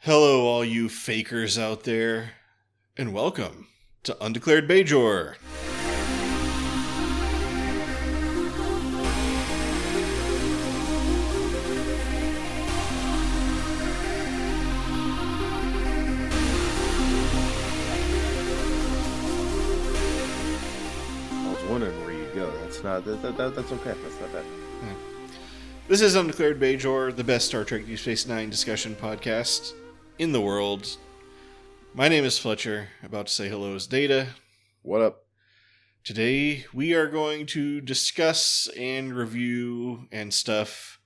Hello, all you fakers out there, and welcome to Undeclared Bajor. I was wondering where you'd go. That's okay. That's not bad. This is Undeclared Bajor, the best Star Trek DS9 discussion podcast in the world. My name is Fletcher. About to say hello is Data. What up? Today we are going to discuss and review and stuff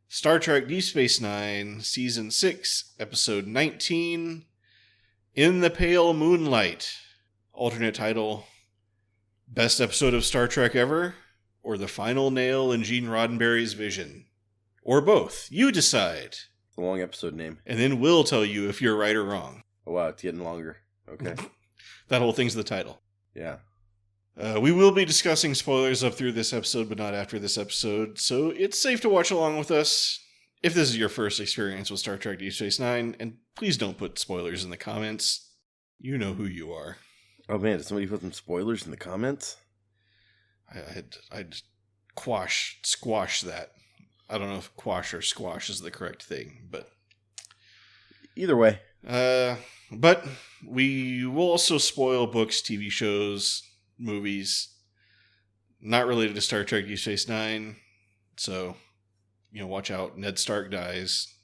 Star Trek DS9 Season 6, Episode 19, In the Pale Moonlight. Alternate title, Best Episode of Star Trek Ever, or The Final Nail in Gene Roddenberry's Vision. Or both. You decide. The long episode name. And then we'll tell you if you're right or wrong. Oh, wow, it's getting longer. Okay. That whole thing's the title. Yeah. We will be discussing spoilers up through this episode, but not after this episode, so it's safe to watch along with us if this is your first experience with Star Trek DS9, and please don't put spoilers in the comments. You know who you are. Oh, man, did somebody put some spoilers in the comments? I'd squash that. I don't know if quash or squash is the correct thing, but... Either way. But we will also spoil books, TV shows, movies, not related to Star Trek Deep Space Nine. So, watch out. Ned Stark dies.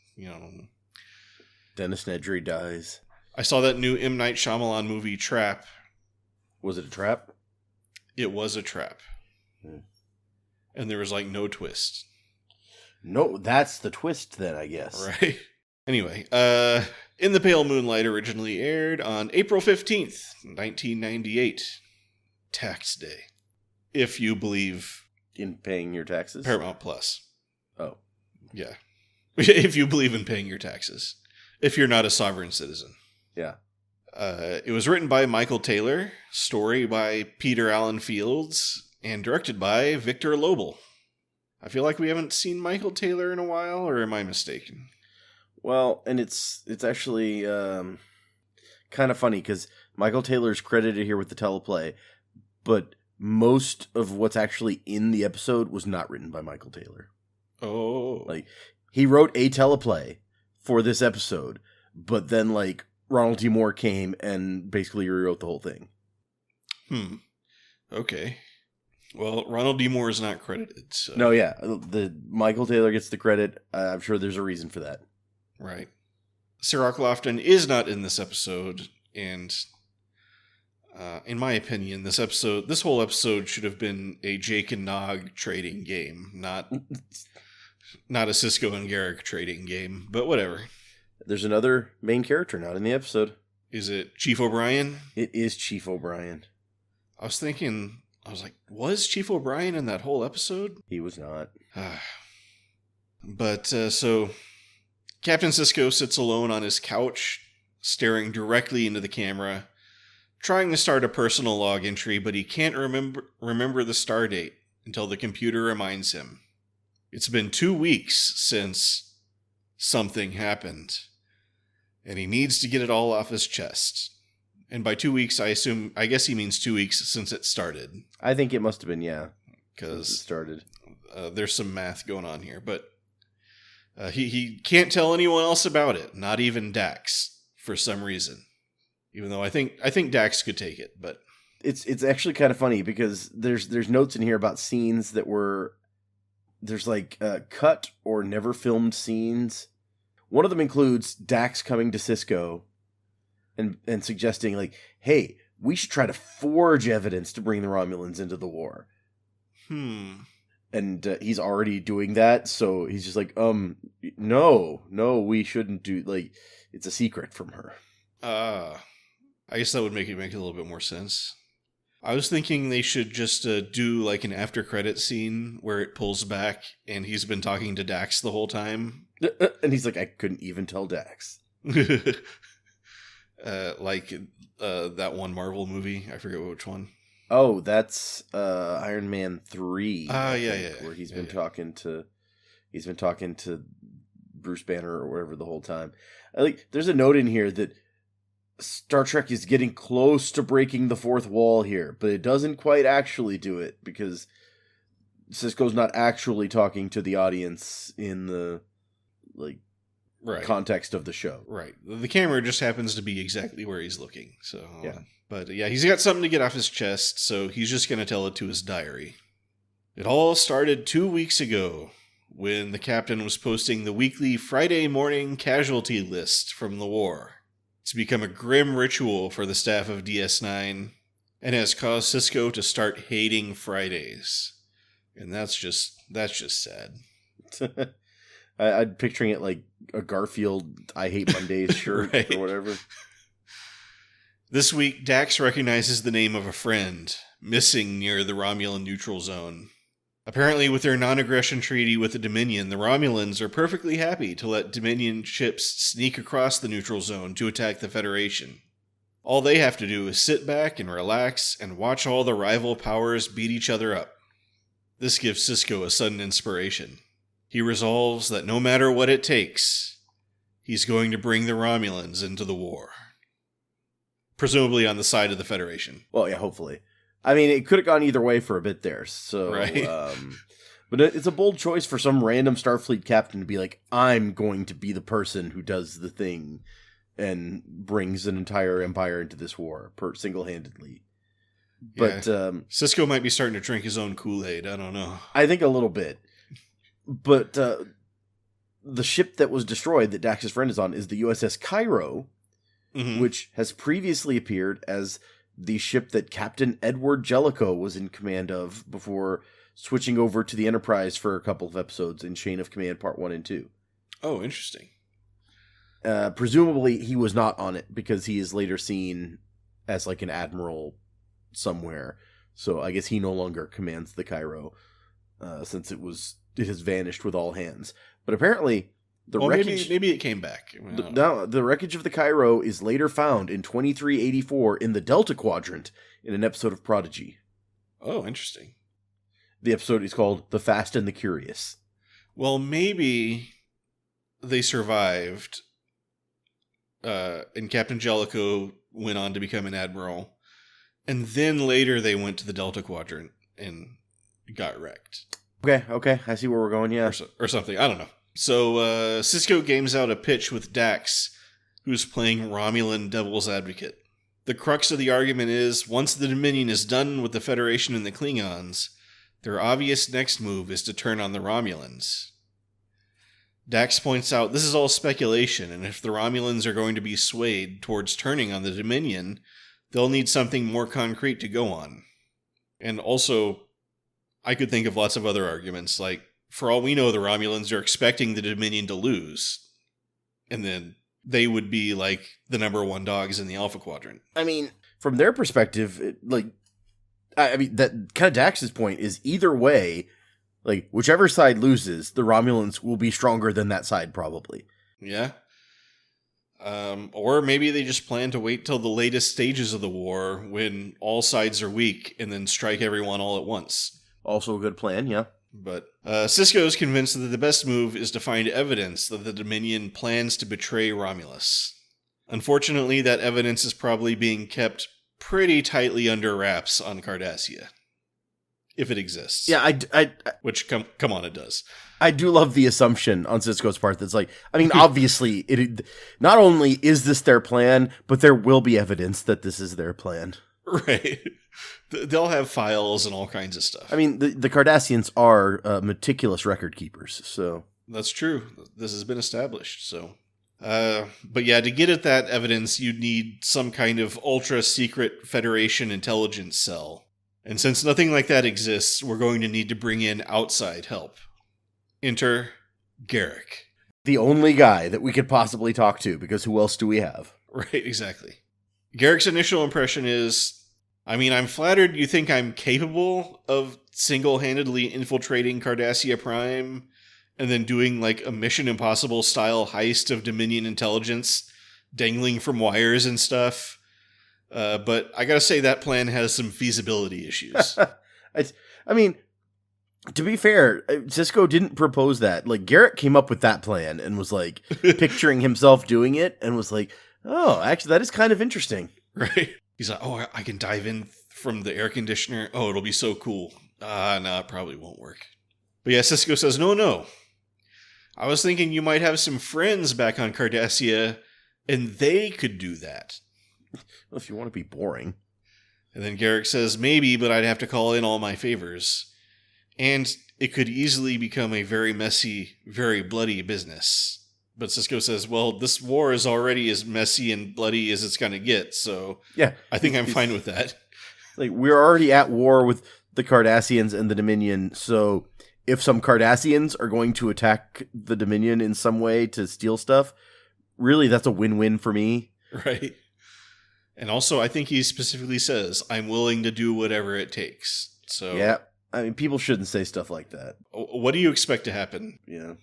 Dennis Nedry dies. I saw that new M. Night Shyamalan movie, Trap. Was it a trap? It was a trap. And there was, no twist. No, that's the twist then, I guess. Right? Anyway, In the Pale Moonlight originally aired on April 15th, 1998. Tax Day. If you believe... In paying your taxes? Paramount Plus. Oh. Yeah. If you believe in paying your taxes. If you're not a sovereign citizen. Yeah. It was written by Michael Taylor, story by Peter Allen Fields, and directed by Victor Lobel. I feel like we haven't seen Michael Taylor in a while, or am I mistaken? Well, and it's actually kind of funny, because Michael Taylor's credited here with the teleplay, but most of what's actually in the episode was not written by Michael Taylor. Oh. He wrote a teleplay for this episode, but then, Ronald D. Moore came and basically rewrote the whole thing. Okay. Well, Ronald D. Moore is not credited, so... No, yeah. The Michael Taylor gets the credit. I'm sure there's a reason for that. Right. Sarah Lofton is not in this episode, and in my opinion, this whole episode should have been a Jake and Nog trading game, not a Sisko and Garrick trading game, but whatever. There's another main character not in the episode. Is it Chief O'Brien? It is Chief O'Brien. I was like, was Chief O'Brien in that whole episode? He was not. But, so, Captain Sisko sits alone on his couch, staring directly into the camera, trying to start a personal log entry, but he can't remember the star date until the computer reminds him. It's been 2 weeks since something happened, and he needs to get it all off his chest. And by 2 weeks, I guess he means 2 weeks since it started. I think it must have been, yeah. Because it started. There's some math going on here, but he can't tell anyone else about it, not even Dax, for some reason. Even though I think Dax could take it, but it's actually kind of funny because there's notes in here about scenes that were cut or never filmed scenes. One of them includes Dax coming to Sisko and suggesting, hey, we should try to forge evidence to bring the Romulans into the war. And he's already doing that, so he's just no, we shouldn't do, it's a secret from her. I guess that would make it a little bit more sense. I was thinking they should just do, an after-credit scene where it pulls back, and he's been talking to Dax the whole time. And he's like, I couldn't even tell Dax. That one Marvel movie. I forget which one. Oh, that's Iron Man 3. Yeah. Where he's been talking to Bruce Banner or whatever the whole time. There's a note in here that Star Trek is getting close to breaking the fourth wall here, but it doesn't quite actually do it because Sisko's not actually talking to the audience in the context of the show. Right. The camera just happens to be exactly where he's looking. So yeah. But yeah, he's got something to get off his chest, so he's just going to tell it to his diary. It all started 2 weeks ago when the captain was posting the weekly Friday morning casualty list from the war. It's become a grim ritual for the staff of DS9 and has caused Sisko to start hating Fridays. And that's just sad. I'm picturing it like a Garfield I Hate Mondays shirt right. or whatever. This week, Dax recognizes the name of a friend missing near the Romulan neutral zone. Apparently, with their non-aggression treaty with the Dominion, the Romulans are perfectly happy to let Dominion ships sneak across the neutral zone to attack the Federation. All they have to do is sit back and relax and watch all the rival powers beat each other up. This gives Sisko a sudden inspiration. He resolves that no matter what it takes, he's going to bring the Romulans into the war. Presumably on the side of the Federation. Well, yeah, hopefully. I mean, it could have gone either way for a bit there, so... Right. But it's a bold choice for some random Starfleet captain to be like, I'm going to be the person who does the thing and brings an entire empire into this war, single-handedly. But Sisko might be starting to drink his own Kool-Aid, I don't know. I think a little bit. But the ship that was destroyed that Dax's friend is on is the USS Cairo, which has previously appeared as the ship that Captain Edward Jellicoe was in command of before switching over to the Enterprise for a couple of episodes in Chain of Command Part 1 and 2. Oh, interesting. Presumably, he was not on it because he is later seen as like an admiral somewhere. So I guess he no longer commands the Cairo since it has vanished with all hands. But apparently... maybe it came back. The wreckage of the Cairo is later found in 2384 in the Delta Quadrant in an episode of Prodigy. Oh, interesting. The episode is called The Fast and the Curious. Well, maybe they survived, and Captain Jellicoe went on to become an admiral, and then later they went to the Delta Quadrant and got wrecked. Okay, I see where we're going, yeah. Or something, I don't know. So, Sisko games out a pitch with Dax, who's playing Romulan devil's advocate. The crux of the argument is, once the Dominion is done with the Federation and the Klingons, their obvious next move is to turn on the Romulans. Dax points out this is all speculation, and if the Romulans are going to be swayed towards turning on the Dominion, they'll need something more concrete to go on. And also, I could think of lots of other arguments, like, for all we know, the Romulans are expecting the Dominion to lose. And then they would be like the number one dogs in the Alpha Quadrant. I mean, from their perspective, that kind of Dax's point is either way, like whichever side loses, the Romulans will be stronger than that side probably. Yeah. Or maybe they just plan to wait till the latest stages of the war when all sides are weak and then strike everyone all at once. Also a good plan, yeah. But Sisko is convinced that the best move is to find evidence that the Dominion plans to betray Romulus. Unfortunately, that evidence is probably being kept pretty tightly under wraps on Cardassia. If it exists. Yeah, which, come on, it does. I do love the assumption on Sisko's part that's like, I mean, obviously, it not only is this their plan, but there will be evidence that this is their plan. Right. They'll have files and all kinds of stuff. I mean, the Cardassians are meticulous record keepers, so... That's true. This has been established, so... but yeah, to get at that evidence, you'd need some kind of ultra-secret Federation intelligence cell. And since nothing like that exists, we're going to need to bring in outside help. Enter Garrick. The only guy that we could possibly talk to, because who else do we have? Right, exactly. Garrick's initial impression is... I mean, I'm flattered you think I'm capable of single-handedly infiltrating Cardassia Prime and then doing, like, a Mission Impossible-style heist of Dominion intelligence, dangling from wires and stuff. But I gotta say that plan has some feasibility issues. I mean, To be fair, Sisko didn't propose that. Like, Garrett came up with that plan and was like picturing himself doing it and was like, oh, actually, that is kind of interesting. Right? He's like, oh, I can dive in from the air conditioner. Oh, it'll be so cool. No, it probably won't work. But yeah, Sisko says, no. I was thinking you might have some friends back on Cardassia, and they could do that. Well, if you want to be boring. And then Garrick says, maybe, but I'd have to call in all my favors. And it could easily become a very messy, very bloody business. But Sisko says, well, this war is already as messy and bloody as it's going to get, so yeah, I think I'm fine with that. Like, we're already at war with the Cardassians and the Dominion, so if some Cardassians are going to attack the Dominion in some way to steal stuff, really, that's a win-win for me. Right. And also, I think he specifically says, I'm willing to do whatever it takes. So yeah. I mean, people shouldn't say stuff like that. What do you expect to happen? Yeah.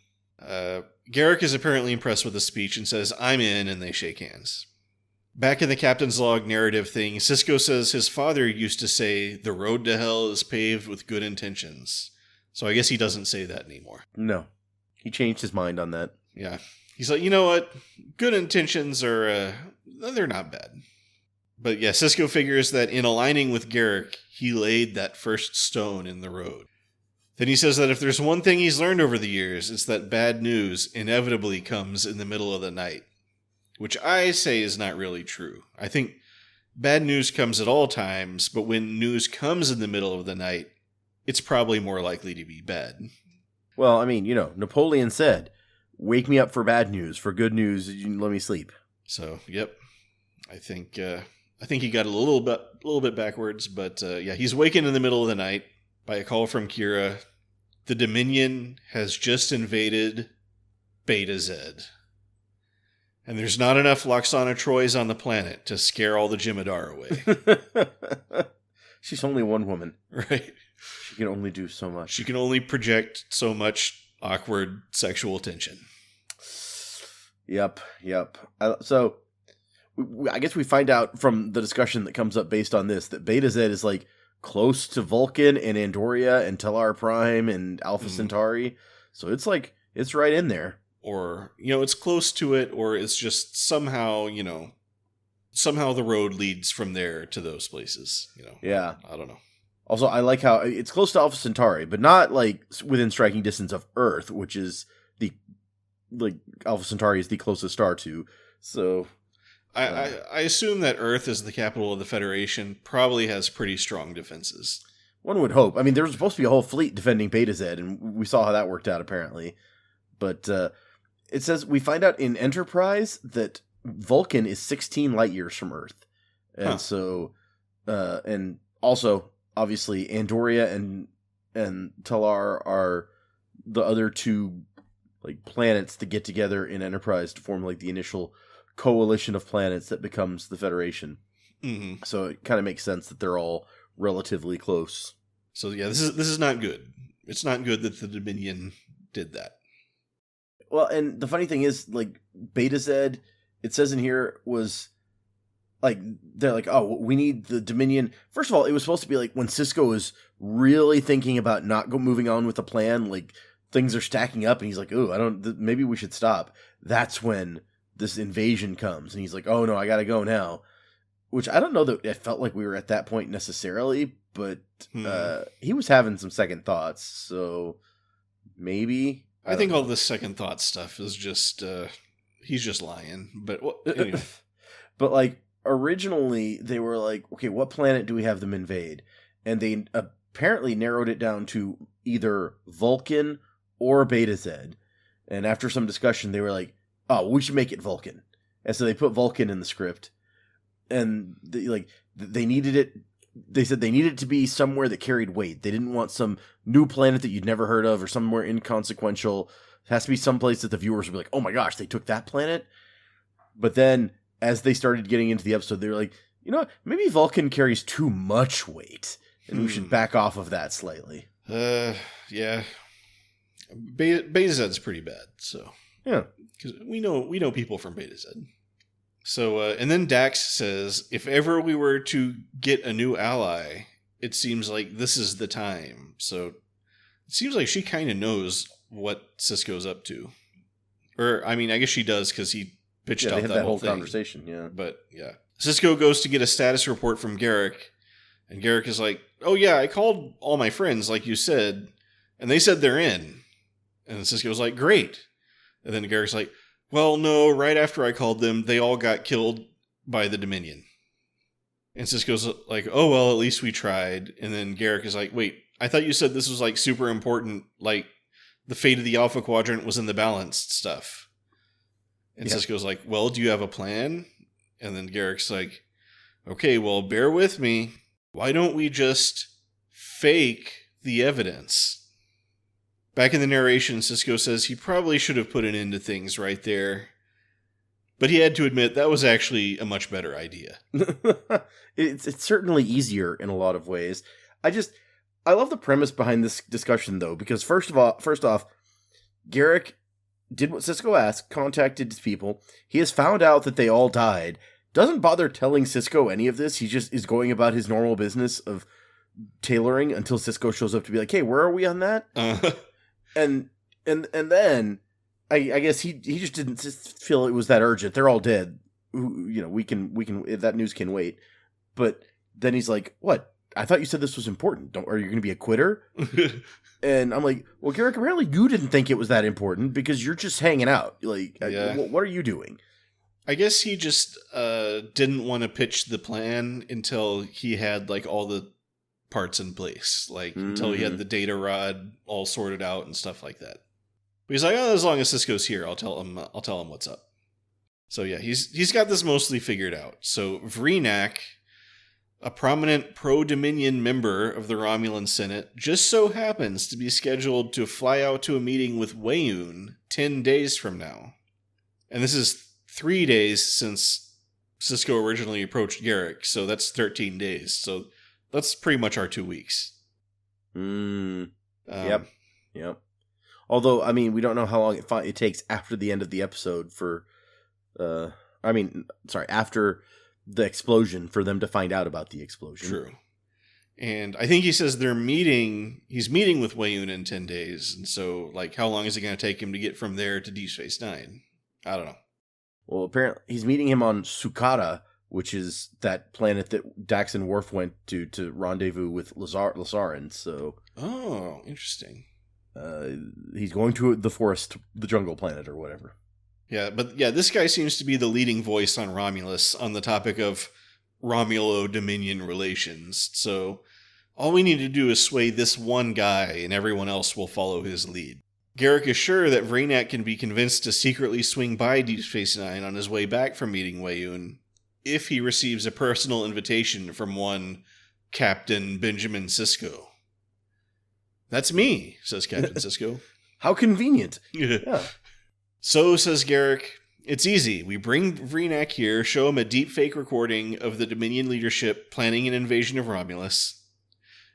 Garrick is apparently impressed with the speech and says, I'm in, and they shake hands. Back in the captain's log narrative thing, Sisko says his father used to say, the road to hell is paved with good intentions. So I guess he doesn't say that anymore. No. He changed his mind on that. Yeah. He's like, you know what? Good intentions are, they're not bad. But yeah, Sisko figures that in aligning with Garrick, he laid that first stone in the road. Then he says that if there's one thing he's learned over the years, it's that bad news inevitably comes in the middle of the night. Which I say is not really true. I think bad news comes at all times, but when news comes in the middle of the night, it's probably more likely to be bad. Well, I mean, Napoleon said, wake me up for bad news. For good news, you let me sleep. So, yep. I think he got a little bit backwards, but yeah, he's wakened in the middle of the night by a call from Kira. The Dominion has just invaded Beta Z. And there's not enough Loxana Troys on the planet to scare all the Jem'Hadar away. She's only one woman. Right. She can only do so much. She can only project so much awkward sexual tension. Yep. So, I guess we find out from the discussion that comes up based on this that Beta Z is like close to Vulcan and Andoria and Tellar Prime and Alpha Centauri. So it's right in there. Or, it's close to it, or it's just somehow the road leads from there to those places, Yeah. I don't know. Also, I like how it's close to Alpha Centauri, but not like within striking distance of Earth, which is Alpha Centauri is the closest star to. So I assume that Earth, as the capital of the Federation, probably has pretty strong defenses. One would hope. I mean, there was supposed to be a whole fleet defending Beta Z, and we saw how that worked out, apparently. But it says, we find out in Enterprise that Vulcan is 16 light years from Earth. And so, and also, obviously, Andoria and Tellar are the other two planets that get together in Enterprise to form the initial coalition of planets that becomes the Federation. Mm-hmm. So it kind of makes sense that they're all relatively close. So yeah, this is not good. It's not good that the Dominion did that. Well, and the funny thing is, Beta Z, it says in here, was they're like, oh, we need the Dominion. First of all, it was supposed to be when Sisko is really thinking about not moving on with the plan, things are stacking up, and he's like, oh, maybe we should stop. That's when this invasion comes, and he's like, oh no, I gotta go now. Which I don't know that it felt like we were at that point necessarily, but he was having some second thoughts, so maybe. I think all this second thought stuff is just, he's just lying. But anyway. But originally they were like, okay, what planet do we have them invade? And they apparently narrowed it down to either Vulcan or Beta Z. And after some discussion, they were like, oh, we should make it Vulcan. And so they put Vulcan in the script. And they needed it. They said they needed it to be somewhere that carried weight. They didn't want some new planet that you'd never heard of or somewhere inconsequential. It has to be someplace that the viewers would be like, oh my gosh, they took that planet? But then, as they started getting into the episode, they were like, you know what? Maybe Vulcan carries too much weight, and we should back off of that slightly. Yeah. Beta Z's pretty bad, so. Yeah. Because we know people from Beta Z. So, and then Dax says, if ever we were to get a new ally, it seems like this is the time. So It seems like she kind of knows what Sisko's up to. Or, I mean, I guess she does because he pitched out they had that whole conversation, yeah. But, yeah. Sisko goes to get a status report from Garrick, and Garrick is like, oh, yeah, I called all my friends, like you said, and they said they're in. And Sisko's like, great. And then Garrick's like, well, no, right after I called them, they all got killed by the Dominion. And Sisko's like, oh, well, at least we tried. And then Garrick is like, wait, I thought you said this was, like, super important, like, the fate of the Alpha Quadrant was in the balanced stuff. And Sisko's like, well, do you have a plan? And then Garrick's like, okay, well, bear with me. Why don't we just fake the evidence? Back in the narration, Sisko says he probably should have put an end to things right there. But he had to admit that was actually a much better idea. It's certainly easier in a lot of ways. I love the premise behind this discussion, though, because first off, Garrick did what Sisko asked, contacted his people. He has found out that they all died. Doesn't bother telling Sisko any of this. He just is going about his normal business of tailoring until Sisko shows up to be like, hey, where are we on that? And then I guess he just didn't feel it was that urgent. They're all dead. We can that news can wait. But then he's like, what? I thought you said this was important. Are you going to be a quitter? And I'm like, well, Garrick, apparently you didn't think it was that important because you're just hanging out. Like, what are you doing? I guess he just didn't want to pitch the plan until he had like all the parts in place, like until he had the data rod all sorted out and stuff like that. But he's like, oh, as long as Sisko's here, I'll tell him what's up. So yeah, he's got this mostly figured out. So Vreenak, a prominent pro-Dominion member of the Romulan Senate, just so happens to be scheduled to fly out to a meeting with Weyoun 10 days from now. And this is 3 days since Sisko originally approached Garrick, so that's 13 days. So that's pretty much our 2 weeks. Yep. Although, I mean, we don't know how long it takes after the end of the episode after the explosion for them to find out about the explosion. True. And I think he says he's meeting with Weyoun in 10 days. And so, like, how long is it going to take him to get from there to Deep Space Nine? I don't know. Well, apparently he's meeting him on Sukata, which is that planet that Dax and Worf went to rendezvous with Lasarans. So, oh, interesting. He's going to the forest, the jungle planet or whatever. Yeah, but yeah, this guy seems to be the leading voice on Romulus on the topic of Romulo-Dominion relations. So all we need to do is sway this one guy and everyone else will follow his lead. Garrick is sure that Vreenak can be convinced to secretly swing by Deep Space Nine on his way back from meeting Weyoun if he receives a personal invitation from one Captain Benjamin Sisko. That's me, says Captain Sisko. How convenient. Yeah. So, says Garrick, it's easy. We bring Vreenak here, show him a deep fake recording of the Dominion leadership planning an invasion of Romulus.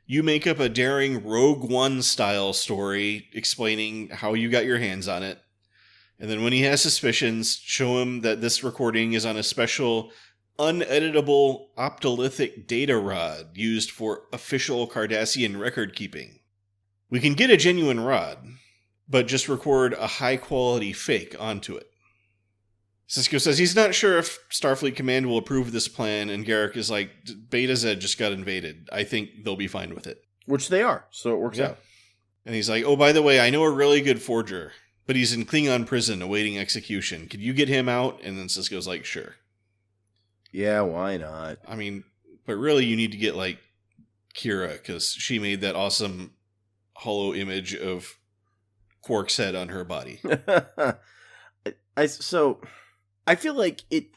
You make up a daring Rogue One style story explaining how you got your hands on it. And then when he has suspicions, show him that this recording is on a special uneditable optolithic data rod used for official Cardassian record keeping. We can get a genuine rod, but just record a high-quality fake onto it. Sisko says he's not sure if Starfleet Command will approve of this plan, and Garrick is like, Beta Z just got invaded. I think they'll be fine with it. Which they are, so it works out. And he's like, oh, by the way, I know a really good forger, but he's in Klingon prison awaiting execution. Could you get him out? And then Sisko's like, sure. Yeah, why not? I mean, but really you need to get, like, Kira, because she made that awesome holo image of Quark's head on her body. I feel like it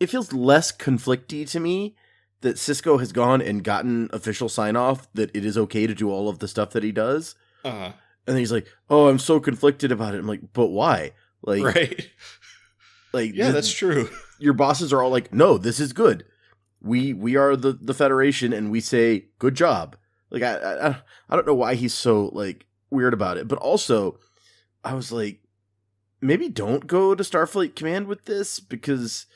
feels less conflicty to me that Sisko has gone and gotten official sign-off that it is okay to do all of the stuff that he does. Uh-huh. And then he's like, oh, I'm so conflicted about it. I'm like, but why? Like, right. Like, yeah, that's true. Your bosses are all like, no, this is good. We are the Federation and we say, good job. Like, I don't know why he's so, like, weird about it. But also, I was like, maybe don't go to Starfleet Command with this, because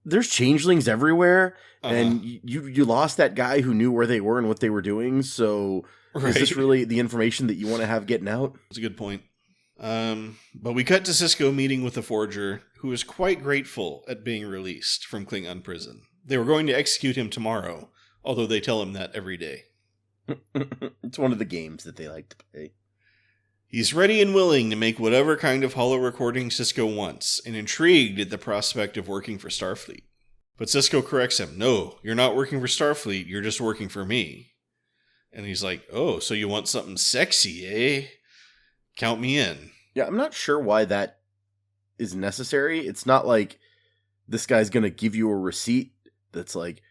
there's changelings everywhere, Uh-huh. and you lost that guy who knew where they were and what they were doing, so Right. is this really the information that you want to have getting out? That's a good point. But we cut to Sisko meeting with the Forger, who is quite grateful at being released from Klingon prison. They were going to execute him tomorrow, although they tell him that every day. It's one of the games that they like to play. He's ready and willing to make whatever kind of holo recording Sisko wants, and intrigued at the prospect of working for Starfleet. But Sisko corrects him, "No, you're not working for Starfleet, you're just working for me." And he's like, "Oh, so you want something sexy, eh? Count me in." Yeah, I'm not sure why that is necessary. It's not like this guy's going to give you a receipt that's like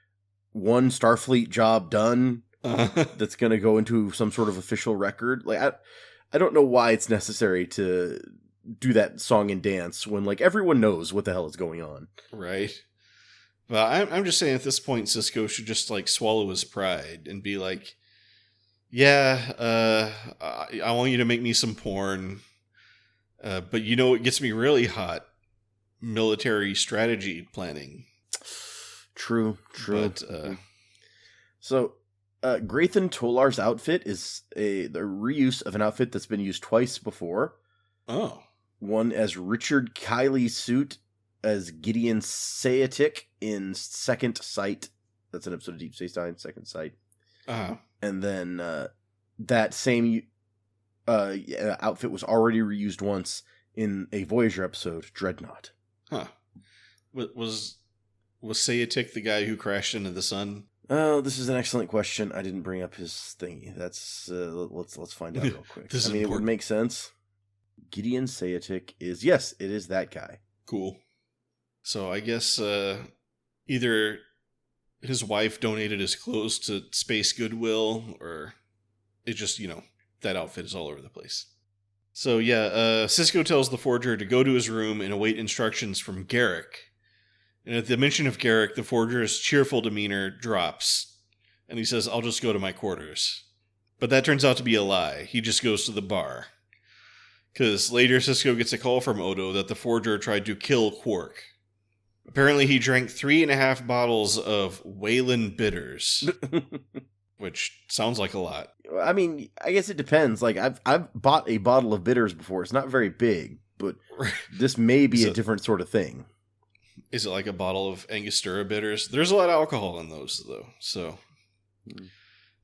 one Starfleet job done that's going to go into some sort of official record. Like, I don't know why it's necessary to do that song and dance when, like, everyone knows what the hell is going on. Right. But I'm just saying at this point, Sisko should just, like, swallow his pride and be like, "Yeah, I want you to make me some porn. But you know what gets me really hot? Military strategy planning." True. But, So, Graythan Tolar's outfit is the reuse of an outfit that's been used twice before. oh. One as Richard Kiley's suit as Gideon Sayatic in Second Sight. That's an episode of Deep Space Nine, Second Sight. Uh-huh. And then that same outfit was already reused once in a Voyager episode, Dreadnought. Huh. Was Sayatic the guy who crashed into the sun? Oh, this is an excellent question. I didn't bring up his thingy. That's let's find out real quick. This is I mean, important. It would make sense. Gideon Sayatic is, yes, it is that guy. Cool. So I guess either his wife donated his clothes to Space Goodwill, or it just, that outfit is all over the place. So yeah, Sisko tells the Forger to go to his room and await instructions from Garrick. And at the mention of Garrick, the Forger's cheerful demeanor drops, and he says, "I'll just go to my quarters." But that turns out to be a lie. He just goes to the bar. Because later Sisko gets a call from Odo that the Forger tried to kill Quark. Apparently he drank 3.5 bottles of Wayland bitters, which sounds like a lot. I mean, I guess it depends. Like, I've bought a bottle of bitters before. It's not very big, but this may be a different sort of thing. Is it like a bottle of Angostura bitters? There's a lot of alcohol in those, though. So,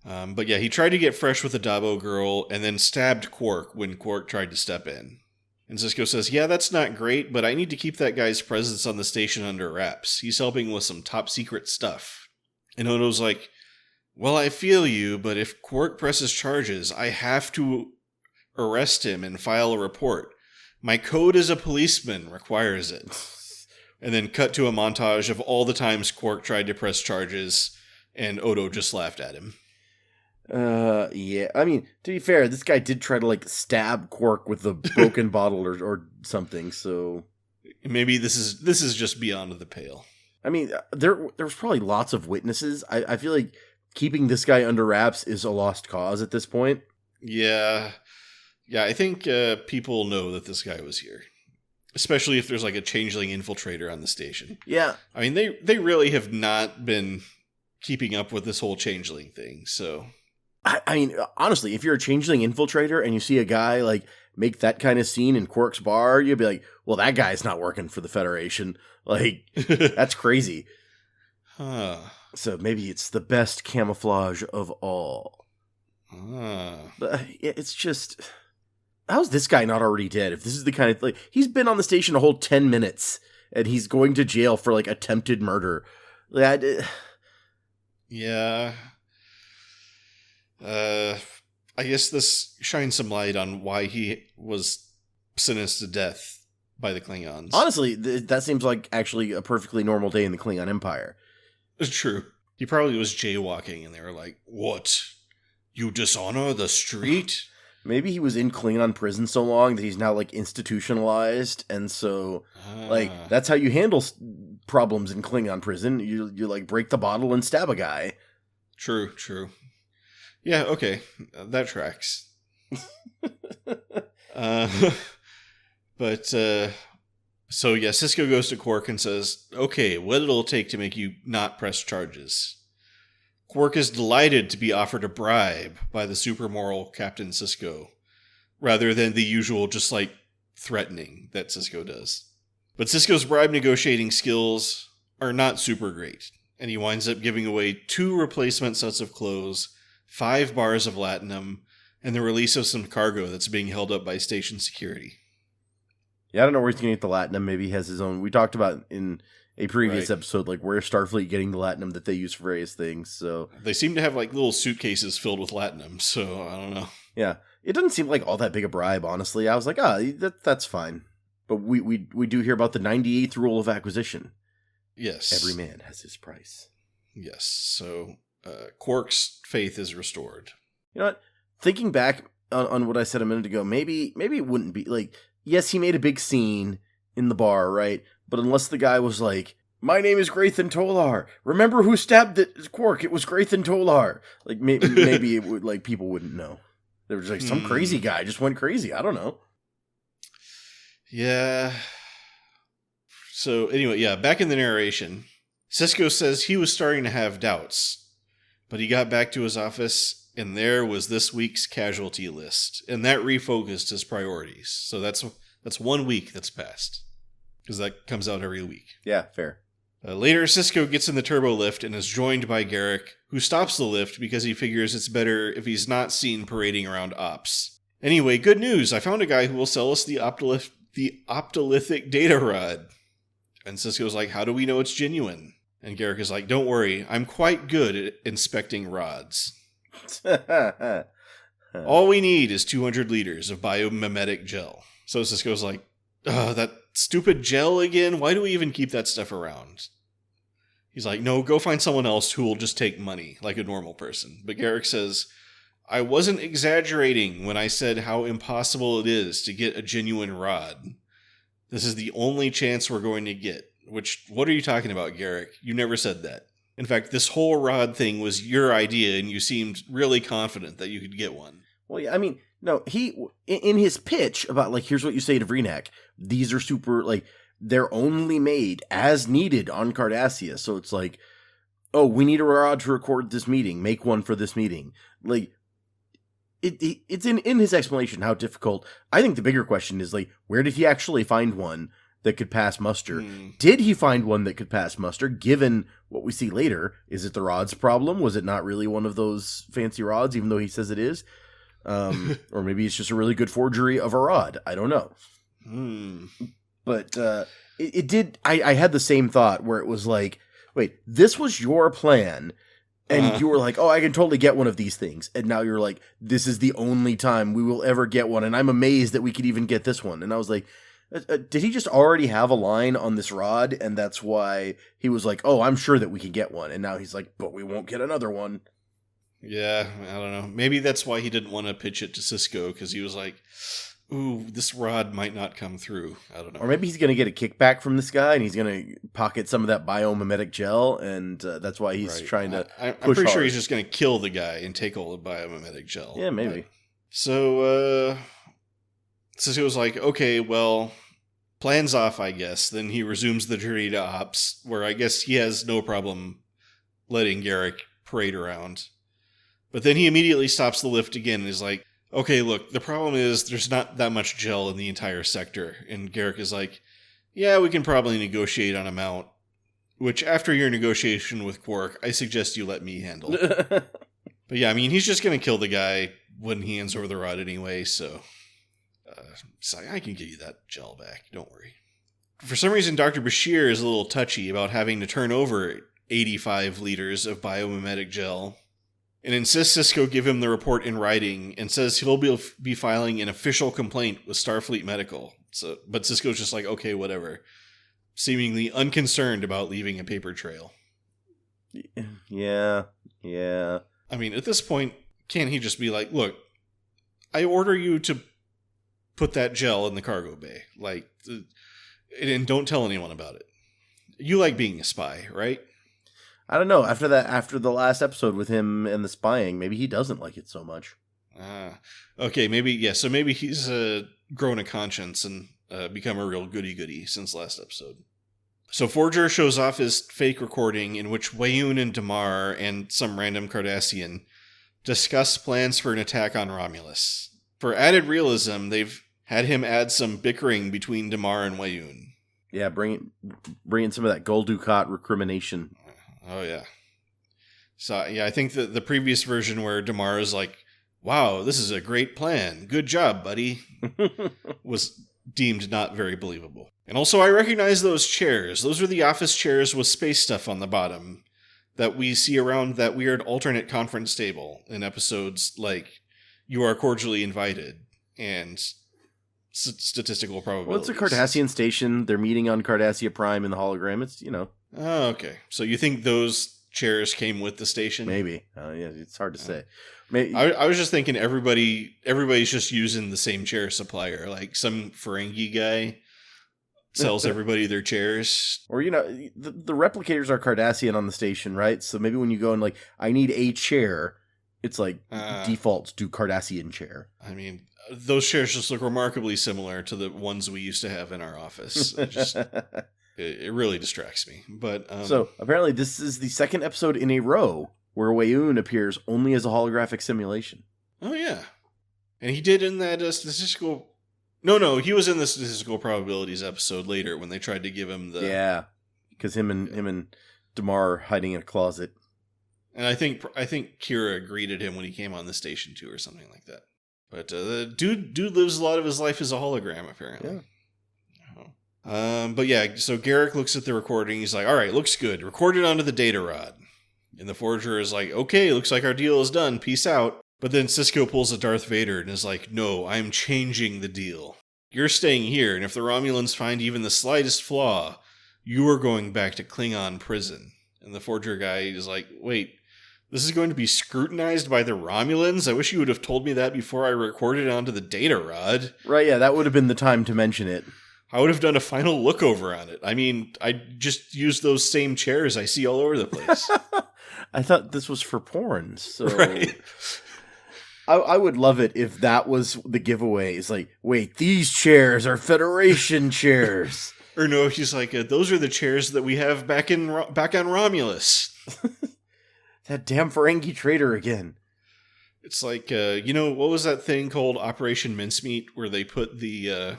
but yeah, he tried to get fresh with the Dabo girl and then stabbed Quark when Quark tried to step in. And Sisko says, "Yeah, that's not great, but I need to keep that guy's presence on the station under wraps. He's helping with some top secret stuff." And Odo's like, "Well, I feel you, but if Quark presses charges, I have to arrest him and file a report. My code as a policeman requires it." And then cut to a montage of all the times Quark tried to press charges, and Odo just laughed at him. Yeah. I mean, to be fair, this guy did try to, like, stab Quark with a broken bottle or something, so... Maybe this is just beyond the pale. I mean, there was probably lots of witnesses. I feel like keeping this guy under wraps is a lost cause at this point. Yeah, I think people know that this guy was here. Especially if there's like a changeling infiltrator on the station. Yeah. I mean, they really have not been keeping up with this whole changeling thing, so... I mean, honestly, if you're a changeling infiltrator and you see a guy, like, make that kind of scene in Quark's bar, you'd be like, well, that guy's not working for the Federation. Like, that's crazy. Huh. So maybe it's the best camouflage of all. But it's just... How's this guy not already dead? If this is the kind of... like, he's been on the station a whole 10 minutes, and he's going to jail for, like, attempted murder. Yeah. I guess this shines some light on why he was sentenced to death by the Klingons. Honestly, that seems like actually a perfectly normal day in the Klingon Empire. It's true. He probably was jaywalking, and they were like, "What? You dishonor the street?" Maybe he was in Klingon prison so long that he's now, like, institutionalized, and so, like, that's how you handle problems in Klingon prison. You like, break the bottle and stab a guy. True. Yeah, okay. That tracks. But So yeah, Sisko goes to Quark and says, okay, what it'll take to make you not press charges. Quark is delighted to be offered a bribe by the super moral Captain Sisko, rather than the usual just like threatening that Sisko does. But Sisko's bribe negotiating skills are not super great, and he winds up giving away 2 replacement sets of clothes, 5 bars of latinum, and the release of some cargo that's being held up by station security. Yeah, I don't know where he's going to get the latinum. Maybe he has his own. We talked about in a previous episode, like where Starfleet getting the latinum that they use for various things. So they seem to have like little suitcases filled with latinum. So I don't know. Yeah, it doesn't seem like all that big a bribe. Honestly, I was like, that's fine. But we do hear about the 98th rule of acquisition. Yes, every man has his price. Yes, so Quark's faith is restored. You know what? Thinking back on what I said a minute ago, maybe it wouldn't be like. Yes, he made a big scene in the bar, right? But unless the guy was like, my name is Graythan Tolar. Remember who stabbed Quark? It was Graythan Tolar. Like, maybe it would, like, people wouldn't know. They were just like, some crazy guy just went crazy. I don't know. Yeah. So, anyway, yeah, back in the narration, Sisko says he was starting to have doubts, but he got back to his office and there was this week's casualty list, and that refocused his priorities. So that's 1 week that's passed, because that comes out every week. Yeah, fair. Later, Sisko gets in the turbo lift and is joined by Garak, who stops the lift because he figures it's better if he's not seen parading around ops. Anyway, good news! I found a guy who will sell us the optolithic data rod. And Sisko's like, how do we know it's genuine? And Garak is like, don't worry, I'm quite good at inspecting rods. All we need is 200 liters of biomimetic gel. So Sisko's like, that stupid gel again? Why do we even keep that stuff around? He's like, no, go find someone else who will just take money, like a normal person. But Garak says, I wasn't exaggerating when I said how impossible it is to get a genuine rod. This is the only chance we're going to get. Which, what are you talking about, Garak? You never said that. In fact, this whole rod thing was your idea, and you seemed really confident that you could get one. Well, yeah, I mean, no, he, in his pitch about, like, here's what you say to Vreenak, these are super, like, they're only made as needed on Cardassia, so it's like, oh, we need a rod to record this meeting, make one for this meeting. Like, it's in his explanation how difficult. I think the bigger question is, like, where did he actually find one that could pass muster? Did he find one that could pass muster, given what we see later? Is it the rod's problem? Was it not really one of those fancy rods, even though he says it is? Or maybe it's just a really good forgery of a rod. I don't know. But it did... I had the same thought where it was like, wait, this was your plan, and you were like, oh, I can totally get one of these things. And now you're like, this is the only time we will ever get one, and I'm amazed that we could even get this one. And I was like... did he just already have a line on this rod, and that's why he was like, oh, I'm sure that we can get one, and now he's like, but we won't get another one. Yeah, I don't know. Maybe that's why he didn't want to pitch it to Sisko, because he was like, ooh, this rod might not come through. I don't know. Or maybe he's going to get a kickback from this guy, and he's going to pocket some of that biomimetic gel, and that's why he's trying to I'm pretty sure he's just going to kill the guy and take all the biomimetic gel. Yeah, maybe. So, Sisko's like, okay, well, plan's off, I guess. Then he resumes the journey to Ops, where I guess he has no problem letting Garak parade around. But then he immediately stops the lift again and is like, okay, look, the problem is there's not that much gel in the entire sector. And Garak is like, yeah, we can probably negotiate on amount, which after your negotiation with Quark, I suggest you let me handle. But yeah, I mean, he's just going to kill the guy when he hands over the rod anyway, so... I can give you that gel back, don't worry. For some reason, Dr. Bashir is a little touchy about having to turn over 85 liters of biomimetic gel, and insists Sisko give him the report in writing, and says he'll be filing an official complaint with Starfleet Medical. But Sisko's just like, okay, whatever, seemingly unconcerned about leaving a paper trail. Yeah. I mean, at this point, can't he just be like, look, I order you to put that gel in the cargo bay, like, and don't tell anyone about it. You like being a spy, right? I don't know. After the last episode with him and the spying, maybe he doesn't like it so much. Okay, maybe, yeah. So maybe he's grown a conscience, and become a real goody-goody since last episode. So Forger shows off his fake recording in which Weyoun and Damar and some random Cardassian discuss plans for an attack on Romulus. For added realism, they've had him add some bickering between Damar and Weyoun. Yeah, bring in some of that Gul Dukat recrimination. Oh, yeah. So, yeah, I think that the previous version where Damar is like, wow, this is a great plan. Good job, buddy, was deemed not very believable. And also, I recognize those chairs. Those are the office chairs with space stuff on the bottom that we see around that weird alternate conference table in episodes like You Are Cordially Invited and Statistical Probabilities. Well, it's a Cardassian station. They're meeting on Cardassia Prime in the hologram. It's, Oh, okay. So you think those chairs came with the station? Maybe. Yeah, it's hard to say. Maybe. I was just thinking everybody's just using the same chair supplier. Like some Ferengi guy sells everybody their chairs. Or, the replicators are Cardassian on the station, right? So maybe when you go and like, I need a chair, it's like defaults to Cardassian chair. I mean, those chairs just look remarkably similar to the ones we used to have in our office. It really distracts me. But so apparently this is the second episode in a row where Weyoun appears only as a holographic simulation. Oh, yeah. And he did in that statistical... No, he was in the statistical probabilities episode later when they tried to give him the... Yeah, because him and Damar are hiding in a closet. And I think Kira greeted him when he came on the station too, or something like that. But the dude lives a lot of his life as a hologram, apparently. Yeah. But yeah, so Garrick looks at the recording. He's like, all right, looks good. Record it onto the data rod. And the Forger is like, okay, looks like our deal is done. Peace out. But then Sisko pulls a Darth Vader and is like, no, I'm changing the deal. You're staying here, and if the Romulans find even the slightest flaw, you are going back to Klingon prison. And the Forger guy is like, wait, this is going to be scrutinized by the Romulans? I wish you would have told me that before I recorded it onto the data rod. Right, yeah, that would have been the time to mention it. I would have done a final look over on it. I mean, I just used those same chairs I see all over the place. I thought this was for porn, so... Right. I would love it if that was the giveaway. It's like, wait, these chairs are Federation chairs. Or no, he's like, those are the chairs that we have back on Romulus. That damn Ferengi traitor again. It's like, what was that thing called Operation Mincemeat, where they put the,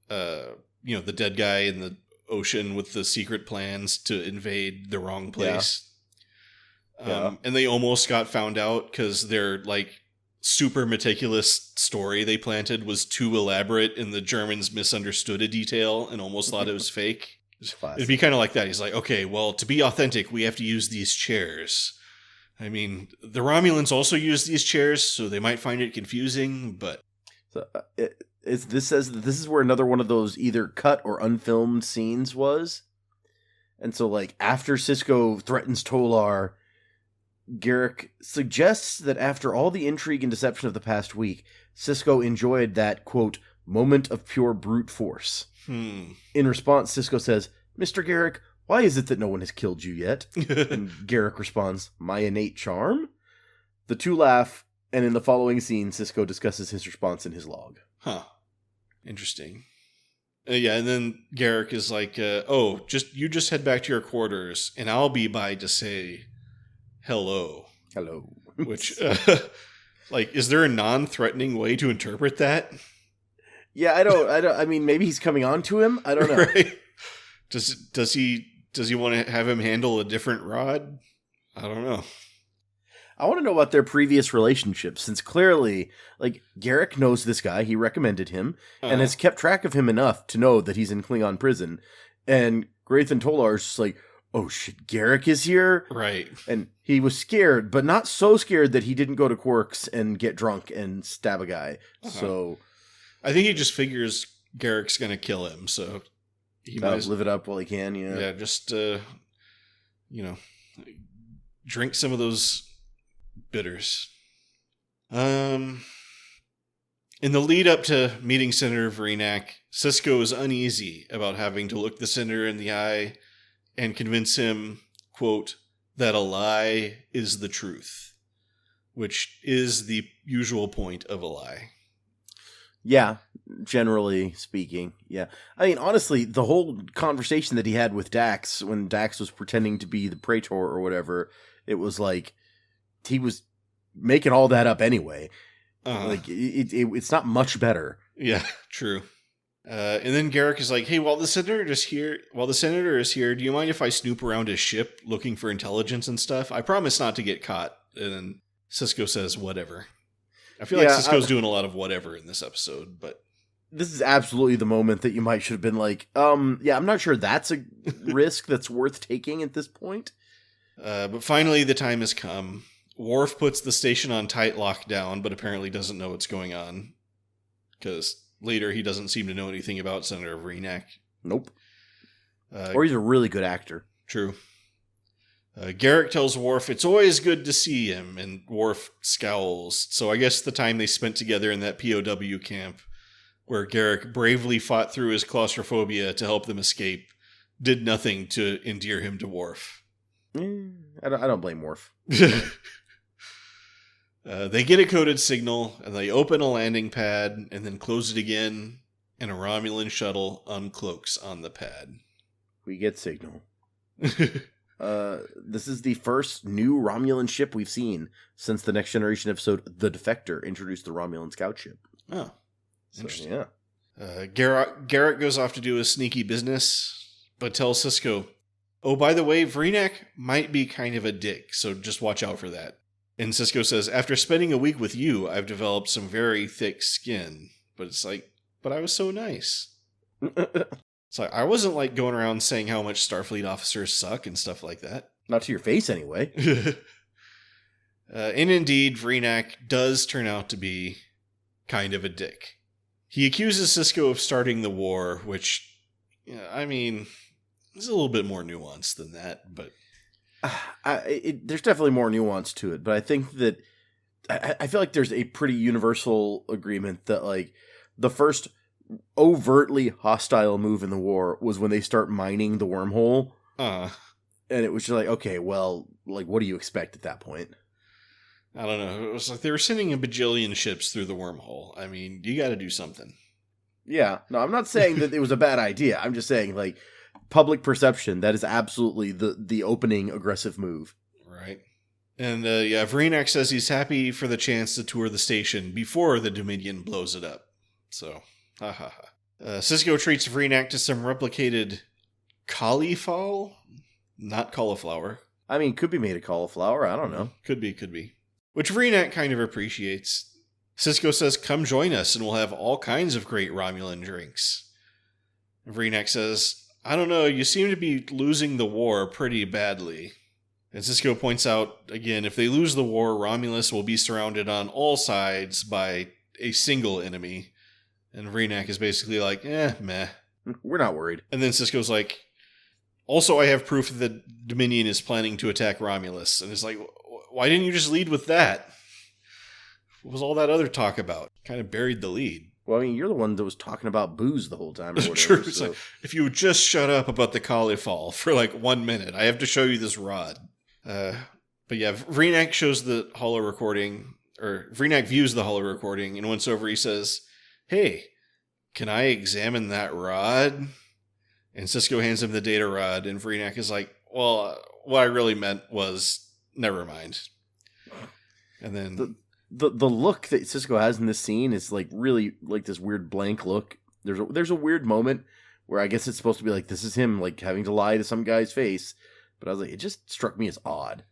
the dead guy in the ocean with the secret plans to invade the wrong place? Yeah. And they almost got found out because their, like, super meticulous story they planted was too elaborate and the Germans misunderstood a detail and almost thought it was fake. It'd be kind of like that. He's like, okay, well, to be authentic, we have to use these chairs. I mean, the Romulans also use these chairs, so they might find it confusing, but... So, this says that this is where another one of those either cut or unfilmed scenes was. And so, like, after Sisko threatens Tolar... Garrick suggests that after all the intrigue and deception of the past week, Sisko enjoyed that, quote, moment of pure brute force. In response, Sisko says, Mr. Garrick, why is it that no one has killed you yet? And Garrick responds, my innate charm? The two laugh, and in the following scene, Sisko discusses his response in his log. Huh. Interesting. Yeah, and then Garrick is like, you just head back to your quarters, and I'll be by to say... Hello. Which, is there a non-threatening way to interpret that? Yeah, I mean, maybe he's coming on to him. I don't know. Right? Does he want to have him handle a different rod? I don't know. I want to know about their previous relationship, since clearly, like, Garrick knows this guy, he recommended him, and has kept track of him enough to know that he's in Klingon prison. And Graith and Tolar is just like, oh shit, Garrick is here? Right. And he was scared, but not so scared that he didn't go to Quark's and get drunk and stab a guy. So I think he just figures Garrick's going to kill him, so he might live it up while he can, yeah. Yeah, just, drink some of those bitters. In the lead up to meeting Senator Vrenak, Sisko is uneasy about having to look the senator in the eye and convince him, quote, that a lie is the truth, which is the usual point of a lie. Yeah, generally speaking, yeah. I mean, honestly, the whole conversation that he had with Dax when Dax was pretending to be the Praetor or whatever, it was like he was making all that up anyway. Like it's not much better. Yeah, true. And then Garrick is like, "Hey, while the senator is here, do you mind if I snoop around his ship looking for intelligence and stuff? I promise not to get caught." And then Sisko says, "Whatever." I feel like Sisko's doing a lot of whatever in this episode, but this is absolutely the moment that you might should have been like, yeah, I'm not sure that's a risk that's worth taking at this point. But finally, the time has come. Worf puts the station on tight lockdown, but apparently doesn't know what's going on. Because later, he doesn't seem to know anything about Senator Vreenak. Nope. Or he's a really good actor. True. Garrick tells Worf it's always good to see him, and Worf scowls. So I guess the time they spent together in that POW camp, where Garrick bravely fought through his claustrophobia to help them escape, did nothing to endear him to Worf. I don't blame Worf. They get a coded signal, and they open a landing pad, and then close it again, and a Romulan shuttle uncloaks on the pad. We get signal. This is the first new Romulan ship we've seen since the Next Generation episode The Defector introduced the Romulan scout ship. Oh, interesting. So, yeah. Garrick goes off to do his sneaky business, but tells Sisko, "Oh, by the way, Vreenak might be kind of a dick, so just watch out for that." And Sisko says, "After spending a week with you, I've developed some very thick skin." But it's like, but I was so nice. It's like, I wasn't like going around saying how much Starfleet officers suck and stuff like that. Not to your face, anyway. And indeed, Vreenak does turn out to be kind of a dick. He accuses Sisko of starting the war, which, I mean, is a little bit more nuanced than that, but... there's definitely more nuance to it, but I think that... I feel like there's a pretty universal agreement that, like, the first overtly hostile move in the war was when they start mining the wormhole. And it was just like, okay, well, like, what do you expect at that point? I don't know. It was like they were sending a bajillion ships through the wormhole. I mean, you got to do something. Yeah. No, I'm not saying that it was a bad idea. I'm just saying, like, public perception, that is absolutely the opening aggressive move. Right. And, Vreenak says he's happy for the chance to tour the station before the Dominion blows it up. So... Ha ha ha. Sisko treats Vreenak to some replicated cauliflower? Not cauliflower. I mean, could be made of cauliflower. I don't know. Could be. Which Vreenak kind of appreciates. Sisko says, "Come join us and we'll have all kinds of great Romulan drinks." Vreenak says, "I don't know, you seem to be losing the war pretty badly." And Sisko points out, again, if they lose the war, Romulus will be surrounded on all sides by a single enemy. And Vreenak is basically like, meh. We're not worried. And then Sisko's like, "Also, I have proof that the Dominion is planning to attack Romulus." And it's like, why didn't you just lead with that? What was all that other talk about? Kind of buried the lead. Well, I mean, you're the one that was talking about booze the whole time. Or whatever, True. So. It's like, if you would just shut up about the cauliflower for like 1 minute, I have to show you this rod. But yeah, Vreenak shows the holo recording, or Vreenak views the holo recording, and once over he says, "Hey, can I examine that rod?" And Sisko hands him the data rod, and Vreenak is like, "Well, what I really meant was, never mind." And then the look that Sisko has in this scene is like really like this weird blank look. There's a weird moment where I guess it's supposed to be like this is him like having to lie to some guy's face, but I was like, it just struck me as odd.